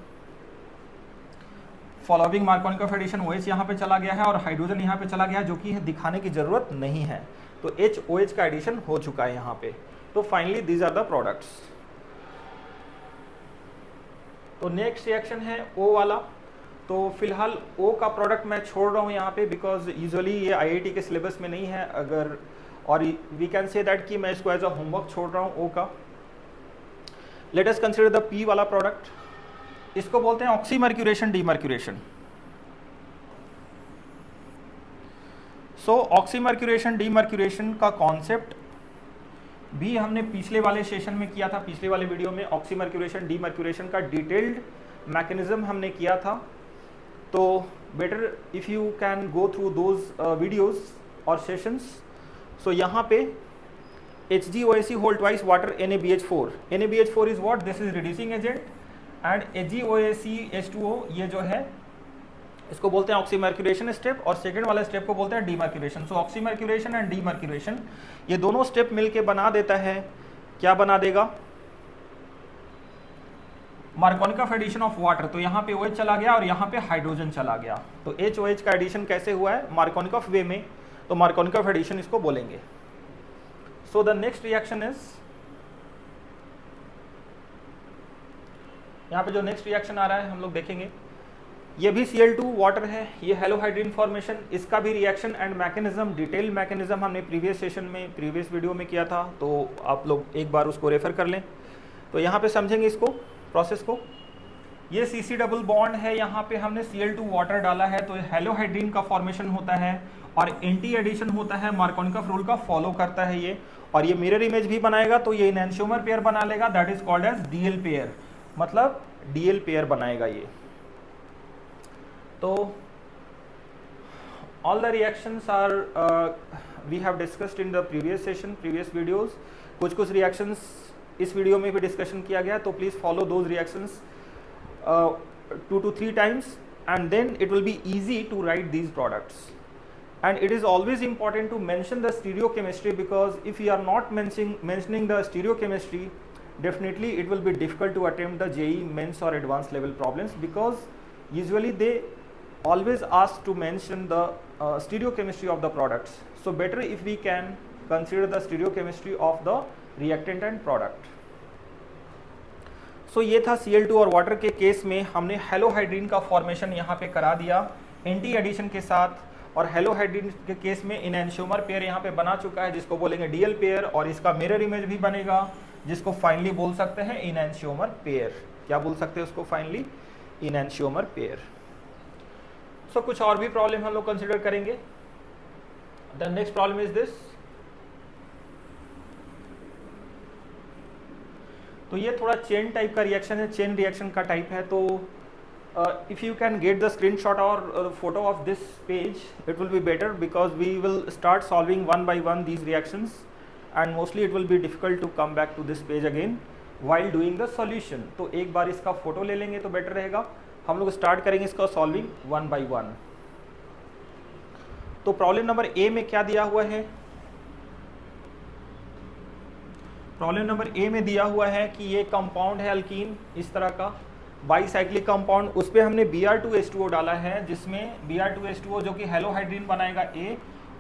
following Markovnikov addition OH यहाँ पे चला गया है और हाइड्रोजन यहाँ पे चला गया है, जो कि दिखाने की जरूरत नहीं है। तो HOH का एडिशन हो चुका है यहाँ पे। तो finally these are the products. तो नेक्स्ट रिएक्शन है O वाला। तो फिलहाल O का प्रोडक्ट मैं छोड़ रहा हूँ यहाँ पे, बिकॉज यूजुअली ये IIT के सिलेबस में नहीं है, अगर, और वी कैन से दैट कि मैं इसको एज अ होमवर्क छोड़ रहा हूँ O का। Let us consider the P वाला प्रोडक्ट। इसको बोलते हैं oxymercuration demercuration. So oxymercuration demercuration का कॉन्सेप्ट भी हमने पिछले वाले सेशन में किया था, पिछले वाले वीडियो में ऑक्सीमर्क्यूरेशन डीमर्क्यूरेशन का डिटेल्ड मैकेनिज्म हमने किया था। तो better if you can go through those videos और सेशंस। सो यहाँ पे HgOAc whole twice water NaBH4। NaBH4 is what, this is reducing agent, and HgOAc H2O ये जो है इसको बोलते हैं ऑक्सीमर्क्यूरेशन स्टेप, और सेकेंड वाला स्टेप को बोलते हैं demercuration. So oxymercuration and demercuration ये दोनों स्टेप मिलके बना देता है, क्या बना देगा, मार्कोनिकॉफ एडिशन ऑफ वाटर। तो यहाँ पे OH चला गया और यहाँ पे हाइड्रोजन चला गया। तो HOH का एडिशन कैसे हुआ है, मार्कोनिकॉफ वे में। तो मार्कोनिकॉफ एडिशन इसको बोलेंगे। सो द नेक्स्ट रिएक्शन इज, यहाँ पे जो नेक्स्ट रिएक्शन आ रहा है हम लोग देखेंगे, ये भी Cl2 वाटर है, ये हेलोहाइड्रिन फॉर्मेशन, इसका भी reaction and mechanism, detail mechanism हमने प्रीवियस सेशन में, प्रीवियस वीडियो में किया था, तो आप लोग एक बार उसको रेफर कर लें। तो यहाँ पे समझेंगे इसको, प्रोसेस को। ये CC डबल बॉन्ड है, यहाँ पे हमने Cl2 वाटर डाला है, तो हेलोहाइड्रिन का फॉर्मेशन होता है और एंटी एडिशन होता है, मार्कोनिकॉफ रूल का फॉलो करता है ये, और ये मिरर इमेज भी बनाएगा, तो ये एनेंटियोमर पेयर बना लेगा, that is called as DL pair, मतलब DL पेयर बनाएगा ये। तो all the reactions are we have discussed in the previous session, previous videos। कुछ reactions इस वीडियो में भी डिस्कशन किया गया, तो please follow those reactions 2 to 3 times and then it will be easy to write these products। and it is always important to mention the stereochemistry, because if you are not mentioning the stereochemistry, definitely it will be difficult to attempt the JEE mains or advanced level problems, because usually they always ask to mention the stereochemistry of the products। so better if we can consider the stereochemistry of the reactant and product। so ये था Cl2 और water के case में हमने halohydrin का formation यहाँ पे करा दिया एंटी एडिशन के साथ, और हेलोहाइड्रिन के केस में एनेंटियोमर पेयर यहाँ पे बना चुका है, जिसको बोलेंगे DL पेयर, और इसका मिरर इमेज भी बनेगा, जिसको फाइनली बोल सकते हैं एनेंटियोमर पेयर। क्या बोल सकते हैं उसको फाइनली? एनेंटियोमर पेयर। सो कुछ और भी प्रॉब्लम हम लोग कंसिडर करेंगे। The next problem is this. तो ये थोड़ा चेन टाइप का रिएक्शन है, चेन रिएक्शन का टाइप है। तो if you can get the screenshot और photo of this page, it will be better, because we will start solving one by one these reactions, and mostly it will be difficult to come back to this page again while doing the solution. तो एक बार इसका photo ले लेंगे तो better रहेगा। हम लोग start करेंगे इसका सॉल्विंग वन बाय वन। तो प्रॉब्लम नंबर ए में क्या दिया हुआ है? प्रॉब्लम नंबर ए में दिया हुआ है कि ये कंपाउंड है अल्कीन, इस तरह का बाईसाइक्लिक कंपाउंड, उस पर हमने Br2H2O डाला है, जिसमें Br2H2O जो कि हेलोहाइड्रिन बनाएगा A,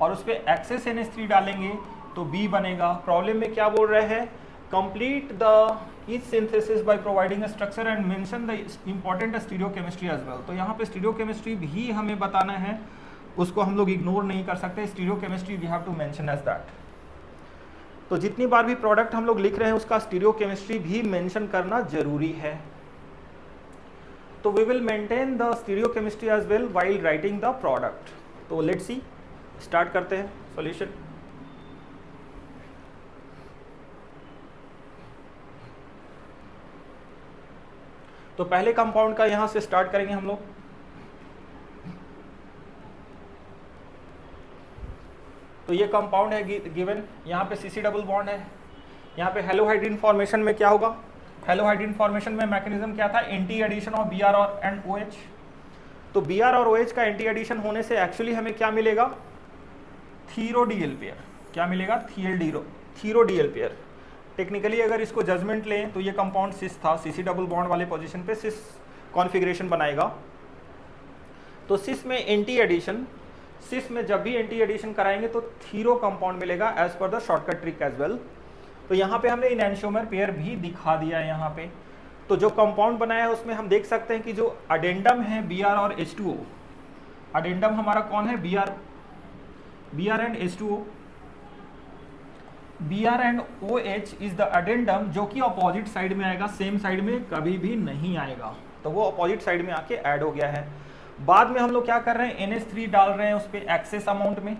और उस पर एक्सेस NH3 डालेंगे तो B बनेगा। प्रॉब्लम में क्या बोल रहे हैं? Complete the each synthesis by providing a structure and mention the important stereochemistry as well. तो यहाँ पे स्टीरियोकेमिस्ट्री भी हमें बताना है, उसको हम लोग इग्नोर नहीं कर सकते। Stereochemistry we have to mention as that. तो जितनी बार भी प्रोडक्ट हम लोग लिख रहे हैं उसका स्टीरियोकेमिस्ट्री भी मेंशन करना जरूरी है। तो we will maintain the stereochemistry as well while writing the product. तो लेट्स सी, स्टार्ट करते हैं सॉल्यूशन। तो पहले कंपाउंड का यहां से स्टार्ट करेंगे हम लोग। तो ये कंपाउंड है गिवन, यहाँ पे CC डबल बॉन्ड है, यहाँ पे हेलोहाइड्रिन फॉर्मेशन में क्या होगा? हेलोहाइड्रिन फॉर्मेशन में मैकेनिज्म क्या था? एंटी एडिशन ऑफ Br और एंड OH। तो Br और OH का एंटी एडिशन होने से एक्चुअली हमें क्या मिलेगा? थीरो-DL पेयर। क्या मिलेगा? थीरो-DL पेयर। टेक्निकली अगर इसको जजमेंट लें तो ये कंपाउंड सिस था, CC डबल बॉन्ड वाले पोजीशन पे सिस कॉन्फ़िगरेशन बनाएगा। तो सिस में एंटी एडिशन, सिस में जब भी एंटी एडिशन कराएंगे तो थीरो कंपाउंड मिलेगा as per the shortcut trick as well. तो यहाँ पे हमने एनेंटियोमर पेयर भी दिखा दिया है यहाँ पे। तो जो कंपाउंड बनाया है उसमें हम देख सकते हैं कि जो अडेंडम है Br और H2O, अडेंडम हमारा कौन है? Br and H2O। Br and OH is the addendum, जो कि अपोजिट साइड में आएगा, सेम साइड में कभी भी नहीं आएगा। तो वो अपोजिट साइड में आके ऐड हो गया है। बाद में हम लोग क्या कर रहे हैं? NH3 डाल रहे हैं उस पर एक्सेस अमाउंट में,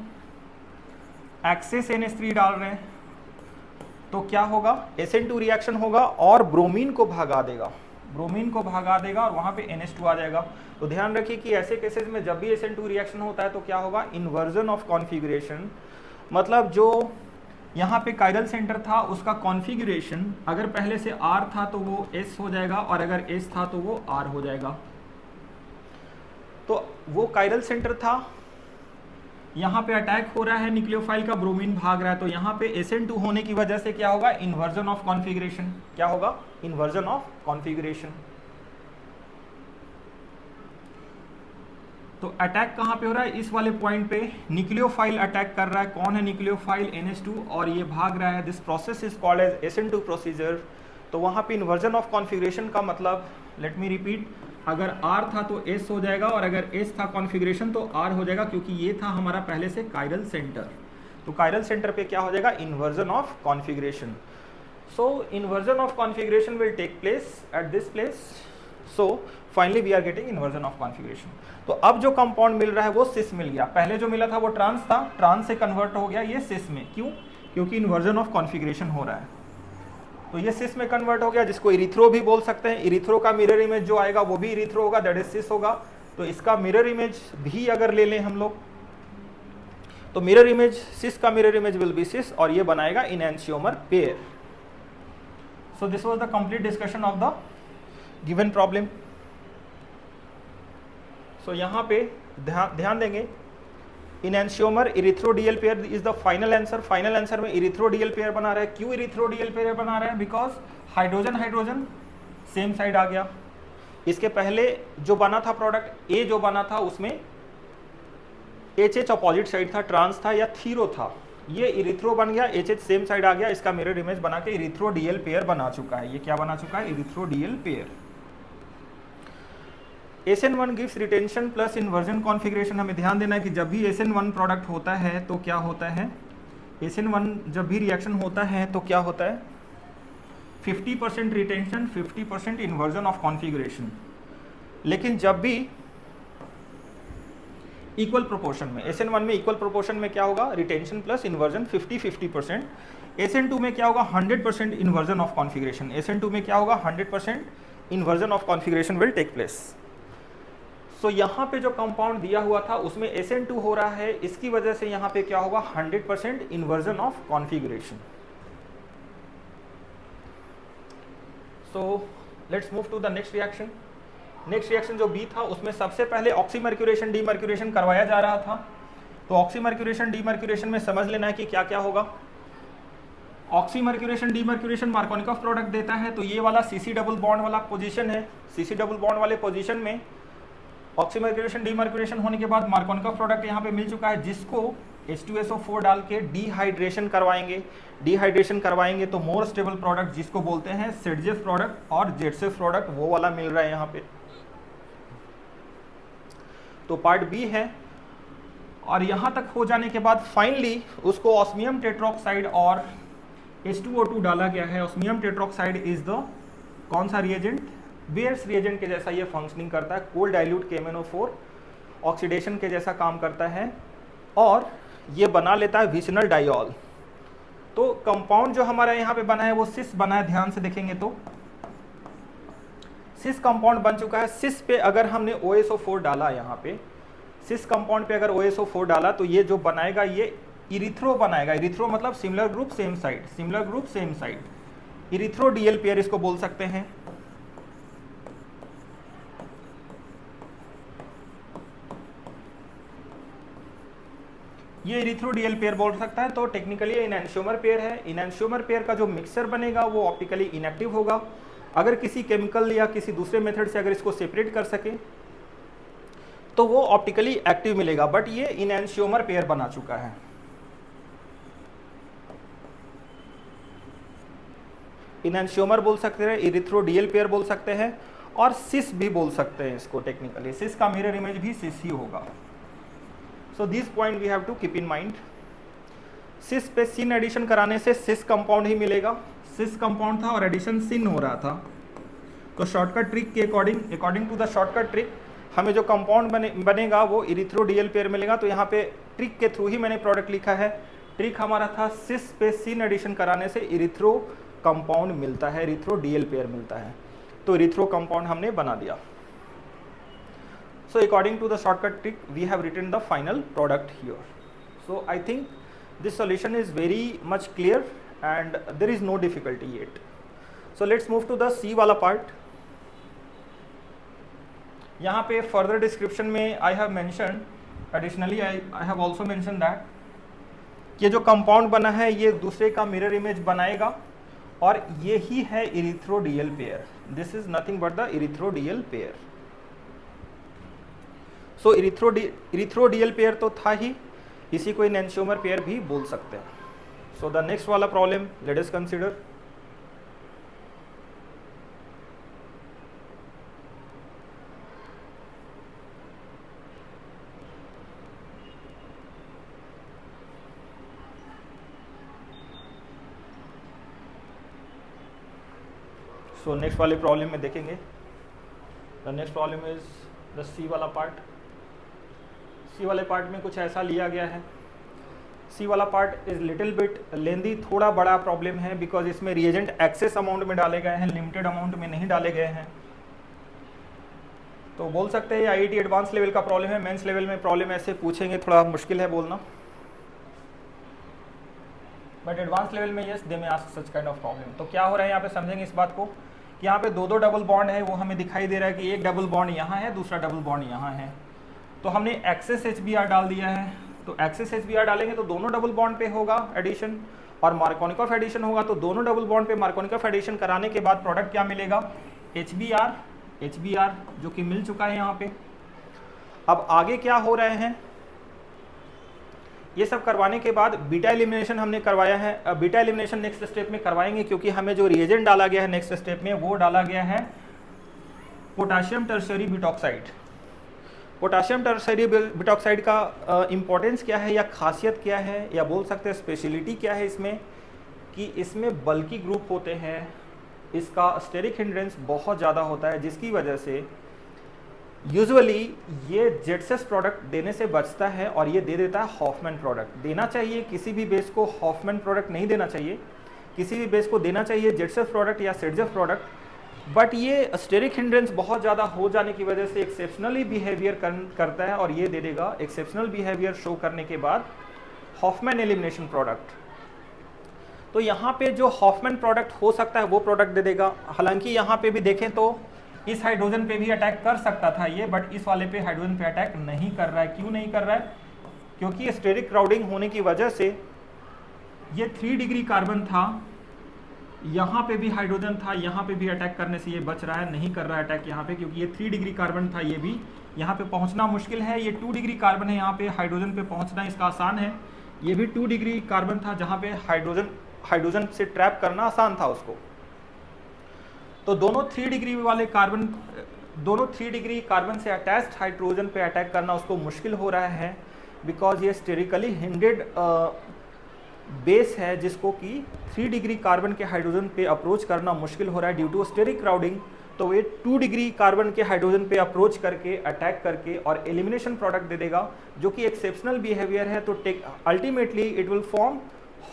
एक्सेस NH3 डाल रहे हैं। तो क्या होगा? SN2 रिएक्शन होगा और ब्रोमीन को भगा देगा, ब्रोमीन को भगा देगा और वहाँ पे NH2 आ जाएगा। तो ध्यान रखिए कि ऐसे केसेस में जब भी SN2 रिएक्शन होता है तो क्या होगा? इन्वर्जन ऑफ कॉन्फ़िगरेशन, मतलब जो यहाँ पे कायरल सेंटर था उसका कॉन्फ़िगरेशन अगर पहले से R था तो वो S हो जाएगा, और अगर S था तो वो R हो जाएगा। तो वो कायरल सेंटर था, यहाँ पे अटैक हो रहा है न्यूक्लियोफाइल का, ब्रोमीन भाग रहा है, तो यहाँ पे SN2 होने की वजह से क्या होगा? Inversion of configuration. क्या होगा? Inversion of configuration. तो अटैक कहाँ पे हो रहा है? इस वाले पॉइंट पे न्यूक्लियोफाइल अटैक कर रहा है। कौन है न्यूक्लियोफाइल? NH2, और ये भाग रहा है। This process is called as SN2 procedure. तो वहाँ पे इन्वर्जन ऑफ कॉन्फ़िगरेशन का मतलब, लेट मी रिपीट, अगर R था तो S हो जाएगा, और अगर S था कॉन्फ़िगरेशन तो R हो जाएगा, क्योंकि ये था हमारा पहले से कायरल सेंटर। तो कायरल सेंटर पे क्या हो जाएगा? Inversion of configuration. So inversion of configuration will take place at this place. So finally we are getting inversion of configuration. तो अब जो कंपाउंड मिल रहा है वो सिस मिल गया। पहले जो मिला था वो ट्रांस था, ट्रांस से कन्वर्ट हो गया ये सिस में। क्यों? क्योंकि इन्वर्जन ऑफ कॉन्फ़िगरेशन हो रहा है। तो ये सिस में कन्वर्ट हो गया, जिसको इरिथ्रो भी बोल सकते हैं। इरिथ्रो का मिरर इमेज जो आएगा वो भी इरिथ्रो होगा, दैट इज सिस होगा। तो इसका मिरर इमेज भी अगर ले लें हम लोग, तो मिरर इमेज, सिस का mirror image will be cis, और ये बनाएगा enantiomer pair. So this was the complete discussion of the given problem. So यहाँ पे ध्यान देंगे, enantiomer erythro diol pair is the final answer. Final answer में इरिथ्रोडियल पेयर बना रहा है। क्यों इरिथ्रोडियल पेयर बना रहा है? Because hydrogen hydrogen same side आ गया। इसके पहले जो बना था प्रोडक्ट ए, जो बना था उसमें HH अपोजिट साइड था, ट्रांस था या थीरो था। ये इरिथ्रो बन गया, HH सेम साइड आ गया, इसका मिरर इमेज बना के इरिथ्रोडियल पेयर बना चुका है। ये क्या बना चुका है? Erythro diol pair. SN1 gives retention plus inversion configuration. हमें ध्यान देना है कि जब भी SN1 प्रोडक्ट होता है तो क्या होता है? SN1 जब भी रिएक्शन होता है तो क्या होता है? 50% रिटेंशन, 50% इन्वर्जन ऑफ कॉन्फ़िगरेशन। लेकिन जब भी इक्वल प्रोपोर्शन में, SN1 में इक्वल प्रोपोर्शन में क्या होगा? Retention plus inversion 50-50%। SN2 में क्या होगा? 100% इन्वर्जन ऑफ कॉन्फ़िगरेशन। SN2 में क्या होगा? 100% inversion of configuration will take place. So यहाँ पे जो कंपाउंड दिया हुआ था उसमें SN2 हो रहा है, इसकी वजह से यहाँ पे क्या होगा? 100% inversion of configuration. So let's move to the next reaction. Next reaction जो बी था उसमें सबसे पहले ऑक्सीमर्क्यूरेशन डीमर्क्यूरेशन करवाया जा रहा था। तो ऑक्सीमर्क्यूरेशन डीमर्क्यूरेशन में समझ लेना है कि क्या क्या होगा। ऑक्सीमर्क्यूरेशन डीमर्क्यूरेशन मार्कोनिकॉफ प्रोडक्ट देता है। तो ये वाला CC डबल बॉन्ड वाला पोजीशन है। CC डबल बॉन्ड वाले पोजीशन में ऑक्सीमर्क्यूरेशन डीमर्क्यूरेशन होने के बाद मार्कोनिकॉफ प्रोडक्ट यहाँ पे मिल चुका है, जिसको H2SO4 डाल के डिहाइड्रेशन करवाएंगे। डिहाइड्रेशन करवाएंगे तो मोर स्टेबल प्रोडक्ट, जिसको बोलते हैं सेडजेफ प्रोडक्ट और जेडसेफ प्रोडक्ट, वो वाला मिल रहा है यहाँ पे। तो पार्ट बी है। और यहाँ तक हो जाने के बाद फाइनली उसको ऑस्मियम टेट्रोक्साइड और H2O2 डाला गया है। ऑस्मियम टेट्रोक्साइड इज द कौन सा रिएजेंट? बेयर्स रिएजेंट के जैसा ये फंक्शनिंग करता है। कोल्ड डाइल्यूट KMnO4 ऑक्सीडेशन के जैसा काम करता है, और ये बना लेता है विसिनल डाइऑल। तो कंपाउंड जो हमारा यहाँ पे बना है वो सिस बना है। ध्यान से देखेंगे तो सिस कंपाउंड बन चुका है। सिस पे अगर हमने OSO4 डाला, यहाँ पे सिस कंपाउंड पे अगर OSO4 डाला तो ये जो बनाएगा ये इरिथ्रो बनाएगा। इरिथ्रो मतलब similar group same side, similar group same side. Erythro diol pair इसको बोल सकते हैं। ये इरिथ्रोडियल पेयर बोल सकता है। तो टेक्निकली ये इनैंशियोमर पेयर है। इनैंशियोमर पेयर का जो मिक्सचर बनेगा वो ऑप्टिकली इनएक्टिव होगा। अगर किसी केमिकल या किसी दूसरे मेथड से अगर इसको सेपरेट कर सके तो वो ऑप्टिकली एक्टिव मिलेगा, बट ये इनैंशियोमर पेयर बना चुका है। इनैंशियोमर बोल सकते हैं, इरिथ्रोडियल पेयर बोल सकते हैं, और सिस भी बोल सकते हैं इसको। टेक्निकली सिस का मिरर इमेज भी सिस ही होगा। So this point we have to keep in mind. Cis पे सिन एडिशन कराने से सिस कंपाउंड ही मिलेगा। सिस कंपाउंड था और एडिशन सिन हो रहा था। तो शॉर्टकट ट्रिक के according to the shortcut trick हमें जो कंपाउंड बनेगा वो इरिथ्रोडियल पेयर मिलेगा। तो यहाँ पे ट्रिक के थ्रू ही मैंने प्रोडक्ट लिखा है। ट्रिक हमारा था सिस पे सिन एडिशन कराने से इरिथ्रो कंपाउंड मिलता है, इरिथ्रोडियल पेयर मिलता है। तो इरिथ्रो कंपाउंड हमने बना दिया। So according to the shortcut trick, we have written the final product here. So I think this solution is very much clear and there is no difficulty yet. So let's move to the C वाला part. यहाँ पे further description में I have mentioned, additionally I have also mentioned that ये जो compound बना है ये दूसरे का mirror image बनाएगा, और ये ही है erythro diol pair. This is nothing but the erythro diol pair. So so erythro diol pair तो था ही, इसी को एंजियोमर पेयर भी बोल सकते हैं। सो द नेक्स्ट वाला problem let us consider. So next वाले प्रॉब्लम में देखेंगे, the next problem is the C वाला पार्ट। सी वाले पार्ट में कुछ ऐसा लिया गया है। सी वाला पार्ट इज लिटिल बिट लेंदी, थोड़ा बड़ा प्रॉब्लम है बिकॉज इसमें रिएजेंट एक्सेस अमाउंट में डाले गए हैं, लिमिटेड अमाउंट में नहीं डाले गए हैं। तो बोल सकते हैं आईआईटी एडवांस लेवल का प्रॉब्लम है। मेंस लेवल में प्रॉब्लम ऐसे पूछेंगे, थोड़ा मुश्किल है बोलना, बट एडवांस लेवल में यस दे में ask such kind of problem. तो क्या हो रहा है यहाँ पे समझेंगे इस बात को कि यहाँ पे दो डबल बॉन्ड है, वो हमें दिखाई दे रहा है कि एक डबल बॉन्ड यहाँ है, दूसरा डबल बॉन्ड यहाँ है। तो हमने एक्सेस HBr डाल दिया है, तो एक्सेस HBr डालेंगे तो दोनों डबल बॉन्ड पे होगा एडिशन, और मार्कोनिकॉफ एडिशन होगा तो दोनों डबल बॉन्ड पे मार्कोनिकॉफ एडिशन कराने के बाद प्रोडक्ट क्या मिलेगा, HBr जो कि मिल चुका है यहाँ पे। अब आगे क्या हो रहे हैं, ये सब करवाने के बाद बीटा एलिमिनेशन हमने करवाया है। बीटा एलिमिनेशन नेक्स्ट स्टेप में करवाएंगे क्योंकि हमें जो रिएजेंट डाला गया है नेक्स्ट स्टेप में वो डाला गया है potassium tertiary butoxide. Potassium tertiary butoxide का इंपॉर्टेंस क्या है या खासियत क्या है या बोल सकते हैं स्पेशलिटी क्या है इसमें, कि इसमें बल्की ग्रुप होते हैं, इसका स्टेरिक हिंड्रेंस बहुत ज़्यादा होता है, जिसकी वजह से यूजुअली ये जेटसेस प्रोडक्ट देने से बचता है और ये दे देता है हॉफमैन प्रोडक्ट। देना चाहिए किसी भी बेस को हॉफमैन प्रोडक्ट नहीं देना चाहिए, किसी भी बेस को देना चाहिए जेटसेस प्रोडक्ट या सेडजेफ प्रोडक्ट, बट ये स्टेरिक हिंड्रेंस बहुत ज़्यादा हो जाने की वजह से एक्सेप्शनली बिहेवियर करता है और ये दे देगा एक्सेप्शनल बिहेवियर शो करने के बाद हॉफमैन एलिमिनेशन प्रोडक्ट। तो यहाँ पे जो हॉफमैन प्रोडक्ट हो सकता है वो प्रोडक्ट दे देगा। हालांकि यहाँ पे भी देखें तो इस हाइड्रोजन पे भी अटैक कर सकता था ये, बट इस वाले पे हाइड्रोजन पे अटैक नहीं कर रहा है। क्यों नहीं कर रहा है, क्योंकि स्टेरिक क्राउडिंग होने की वजह से ये 3 डिग्री कार्बन था, यहाँ पे भी हाइड्रोजन था, यहाँ पे भी अटैक करने से ये बच रहा है, नहीं कर रहा है अटैक यहाँ पे, क्योंकि ये 3 डिग्री कार्बन था, ये भी यहाँ पे पहुँचना मुश्किल है। ये 2 डिग्री कार्बन है, यहाँ पे हाइड्रोजन पे पहुँचना इसका आसान है। ये भी 2 डिग्री कार्बन था जहाँ पे हाइड्रोजन से ट्रैप करना आसान था उसको। तो दोनों 3 डिग्री वाले कार्बन, दोनों 3 डिग्री कार्बन से अटैच्ड हाइड्रोजन पे अटैक करना उसको मुश्किल हो रहा है, बिकॉज ये स्टेरिकली हिंडेड बेस है जिसको कि 3 डिग्री कार्बन के हाइड्रोजन पे अप्रोच करना मुश्किल हो रहा है ड्यू टू स्टेरिक क्राउडिंग। तो ये 2 डिग्री कार्बन के हाइड्रोजन पे अप्रोच करके अटैक करके और एलिमिनेशन प्रोडक्ट दे देगा, जो कि एक्सेप्शनल बिहेवियर है। तो ultimately it will form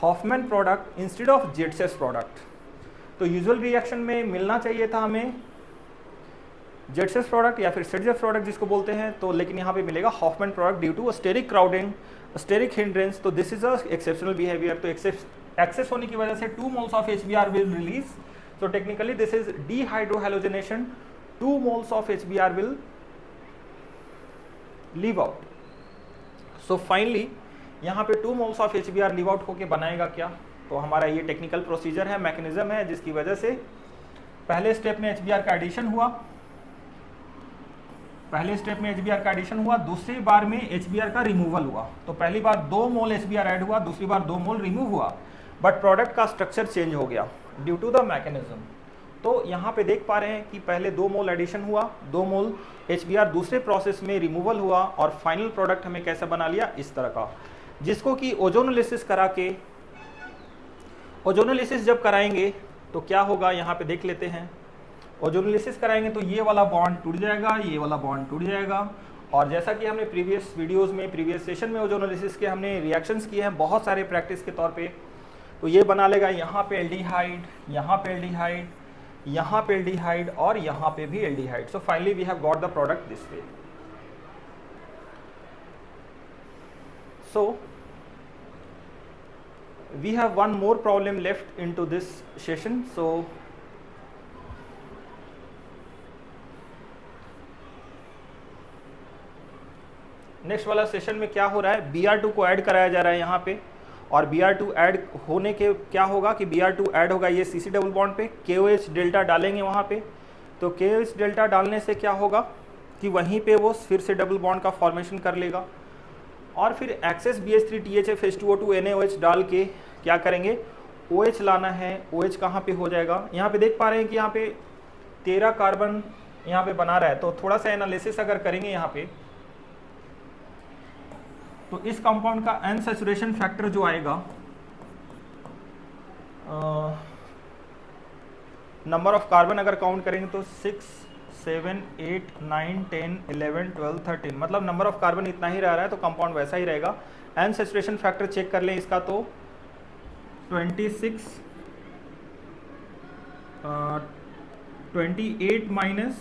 Hofmann product instead of Saytzeff's product. तो यूजुअल रिएक्शन में मिलना चाहिए था हमें जेटसेस प्रोडक्ट या फिर सेडजेफ प्रोडक्ट जिसको बोलते हैं, तो लेकिन यहाँ पे मिलेगा Hofmann product due to steric crowding, steric hindrance. तो this is a exceptional behaviour. तो एक्सेस होने की वजह से 2 moles of HBr will release. So technically this is dehydrohalogenation, 2 moles of HBr will leave out. So finally यहाँ पे 2 moles of HBr leave out होके बनाएगा क्या, तो हमारा ये टेक्निकल प्रोसीजर है, मैकेनिज्म है, जिसकी वजह से पहले स्टेप में HBr का एडिशन हुआ, दूसरी बार में HBr का रिमूवल हुआ। तो पहली बार 2 मोल HBr ऐड हुआ, दूसरी बार 2 मोल रिमूव हुआ, बट प्रोडक्ट का स्ट्रक्चर चेंज हो गया ड्यू टू द मैकेनिज्म। तो यहाँ पे देख पा रहे हैं कि पहले 2 मोल एडिशन हुआ, 2 मोल HBr दूसरे प्रोसेस में रिमूवल हुआ और फाइनल प्रोडक्ट हमें कैसे बना लिया, इस तरह का, जिसको कि ओजोनोलिसिस करा के, ओजोनोलिसिस जब कराएंगे तो क्या होगा यहाँ पे देख लेते हैं। ओजोनोलिसिस कराएंगे तो ये वाला बॉन्ड टूट जाएगा, ये वाला बॉन्ड टूट जाएगा। और जैसा कि हमने प्रीवियस वीडियोस में, प्रीवियस सेशन में ओजोनोलिसिस के हमने रिएक्शंस किए हैं बहुत सारे प्रैक्टिस के तौर पे, तो ये बना लेगा यहाँ पे एल्डिहाइड, यहाँ पे एल्डिहाइड, यहाँ पे एल्डिहाइड और यहाँ पे भी aldehyde. So finally we have got the product this way. So we have one more problem left into this session. So next वाला सेशन में क्या हो रहा है, Br2 को ऐड कराया जा रहा है यहाँ पे, और Br2 ऐड होने के क्या होगा कि Br2 ऐड होगा ये CC डबल बॉन्ड पे, KOH डेल्टा डालेंगे वहाँ पे। तो KOH डेल्टा डालने से क्या होगा, कि वहीं पे वो फिर से डबल बॉन्ड का फॉर्मेशन कर लेगा और फिर एक्सेस BH3THF H2O2 NaOH डाल के क्या करेंगे, OH लाना है। OH कहाँ पे हो जाएगा, यहाँ पे देख पा रहे हैं कि यहाँ पे 13 कार्बन यहाँ पे बना रहा है। तो थोड़ा सा एनालिसिस अगर करेंगे यहाँ पे, तो इस कंपाउंड का अनसैचुरेशन फैक्टर जो आएगा, नंबर ऑफ कार्बन अगर काउंट करेंगे तो 6, 7, 8, 9, 10, 11, 12, 13, मतलब नंबर ऑफ कार्बन इतना ही रह रहा है तो कंपाउंड वैसा ही रहेगा। अनसैचुरेशन फैक्टर चेक कर लें इसका, तो 26, 28 माइनस,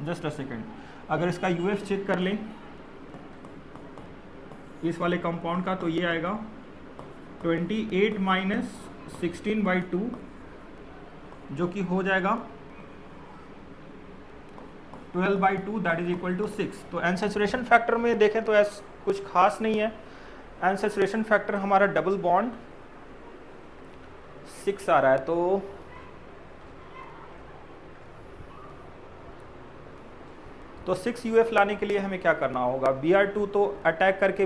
जस्ट अ सेकेंड, अगर इसका UF चेक कर लें इस वाले कंपाउंड का, तो ये आएगा 28 माइनस 16/2, जो कि हो जाएगा 12/2, दैट इज इक्वल टू 6। तो अनसैचुरेशन फैक्टर में देखें तो ऐसा कुछ खास नहीं है। अनसैचुरेशन फैक्टर हमारा डबल बॉन्ड 6 आ रहा है। तो 6 UF लाने के लिए हमें क्या करना होगा, Br2 तो अटैक करके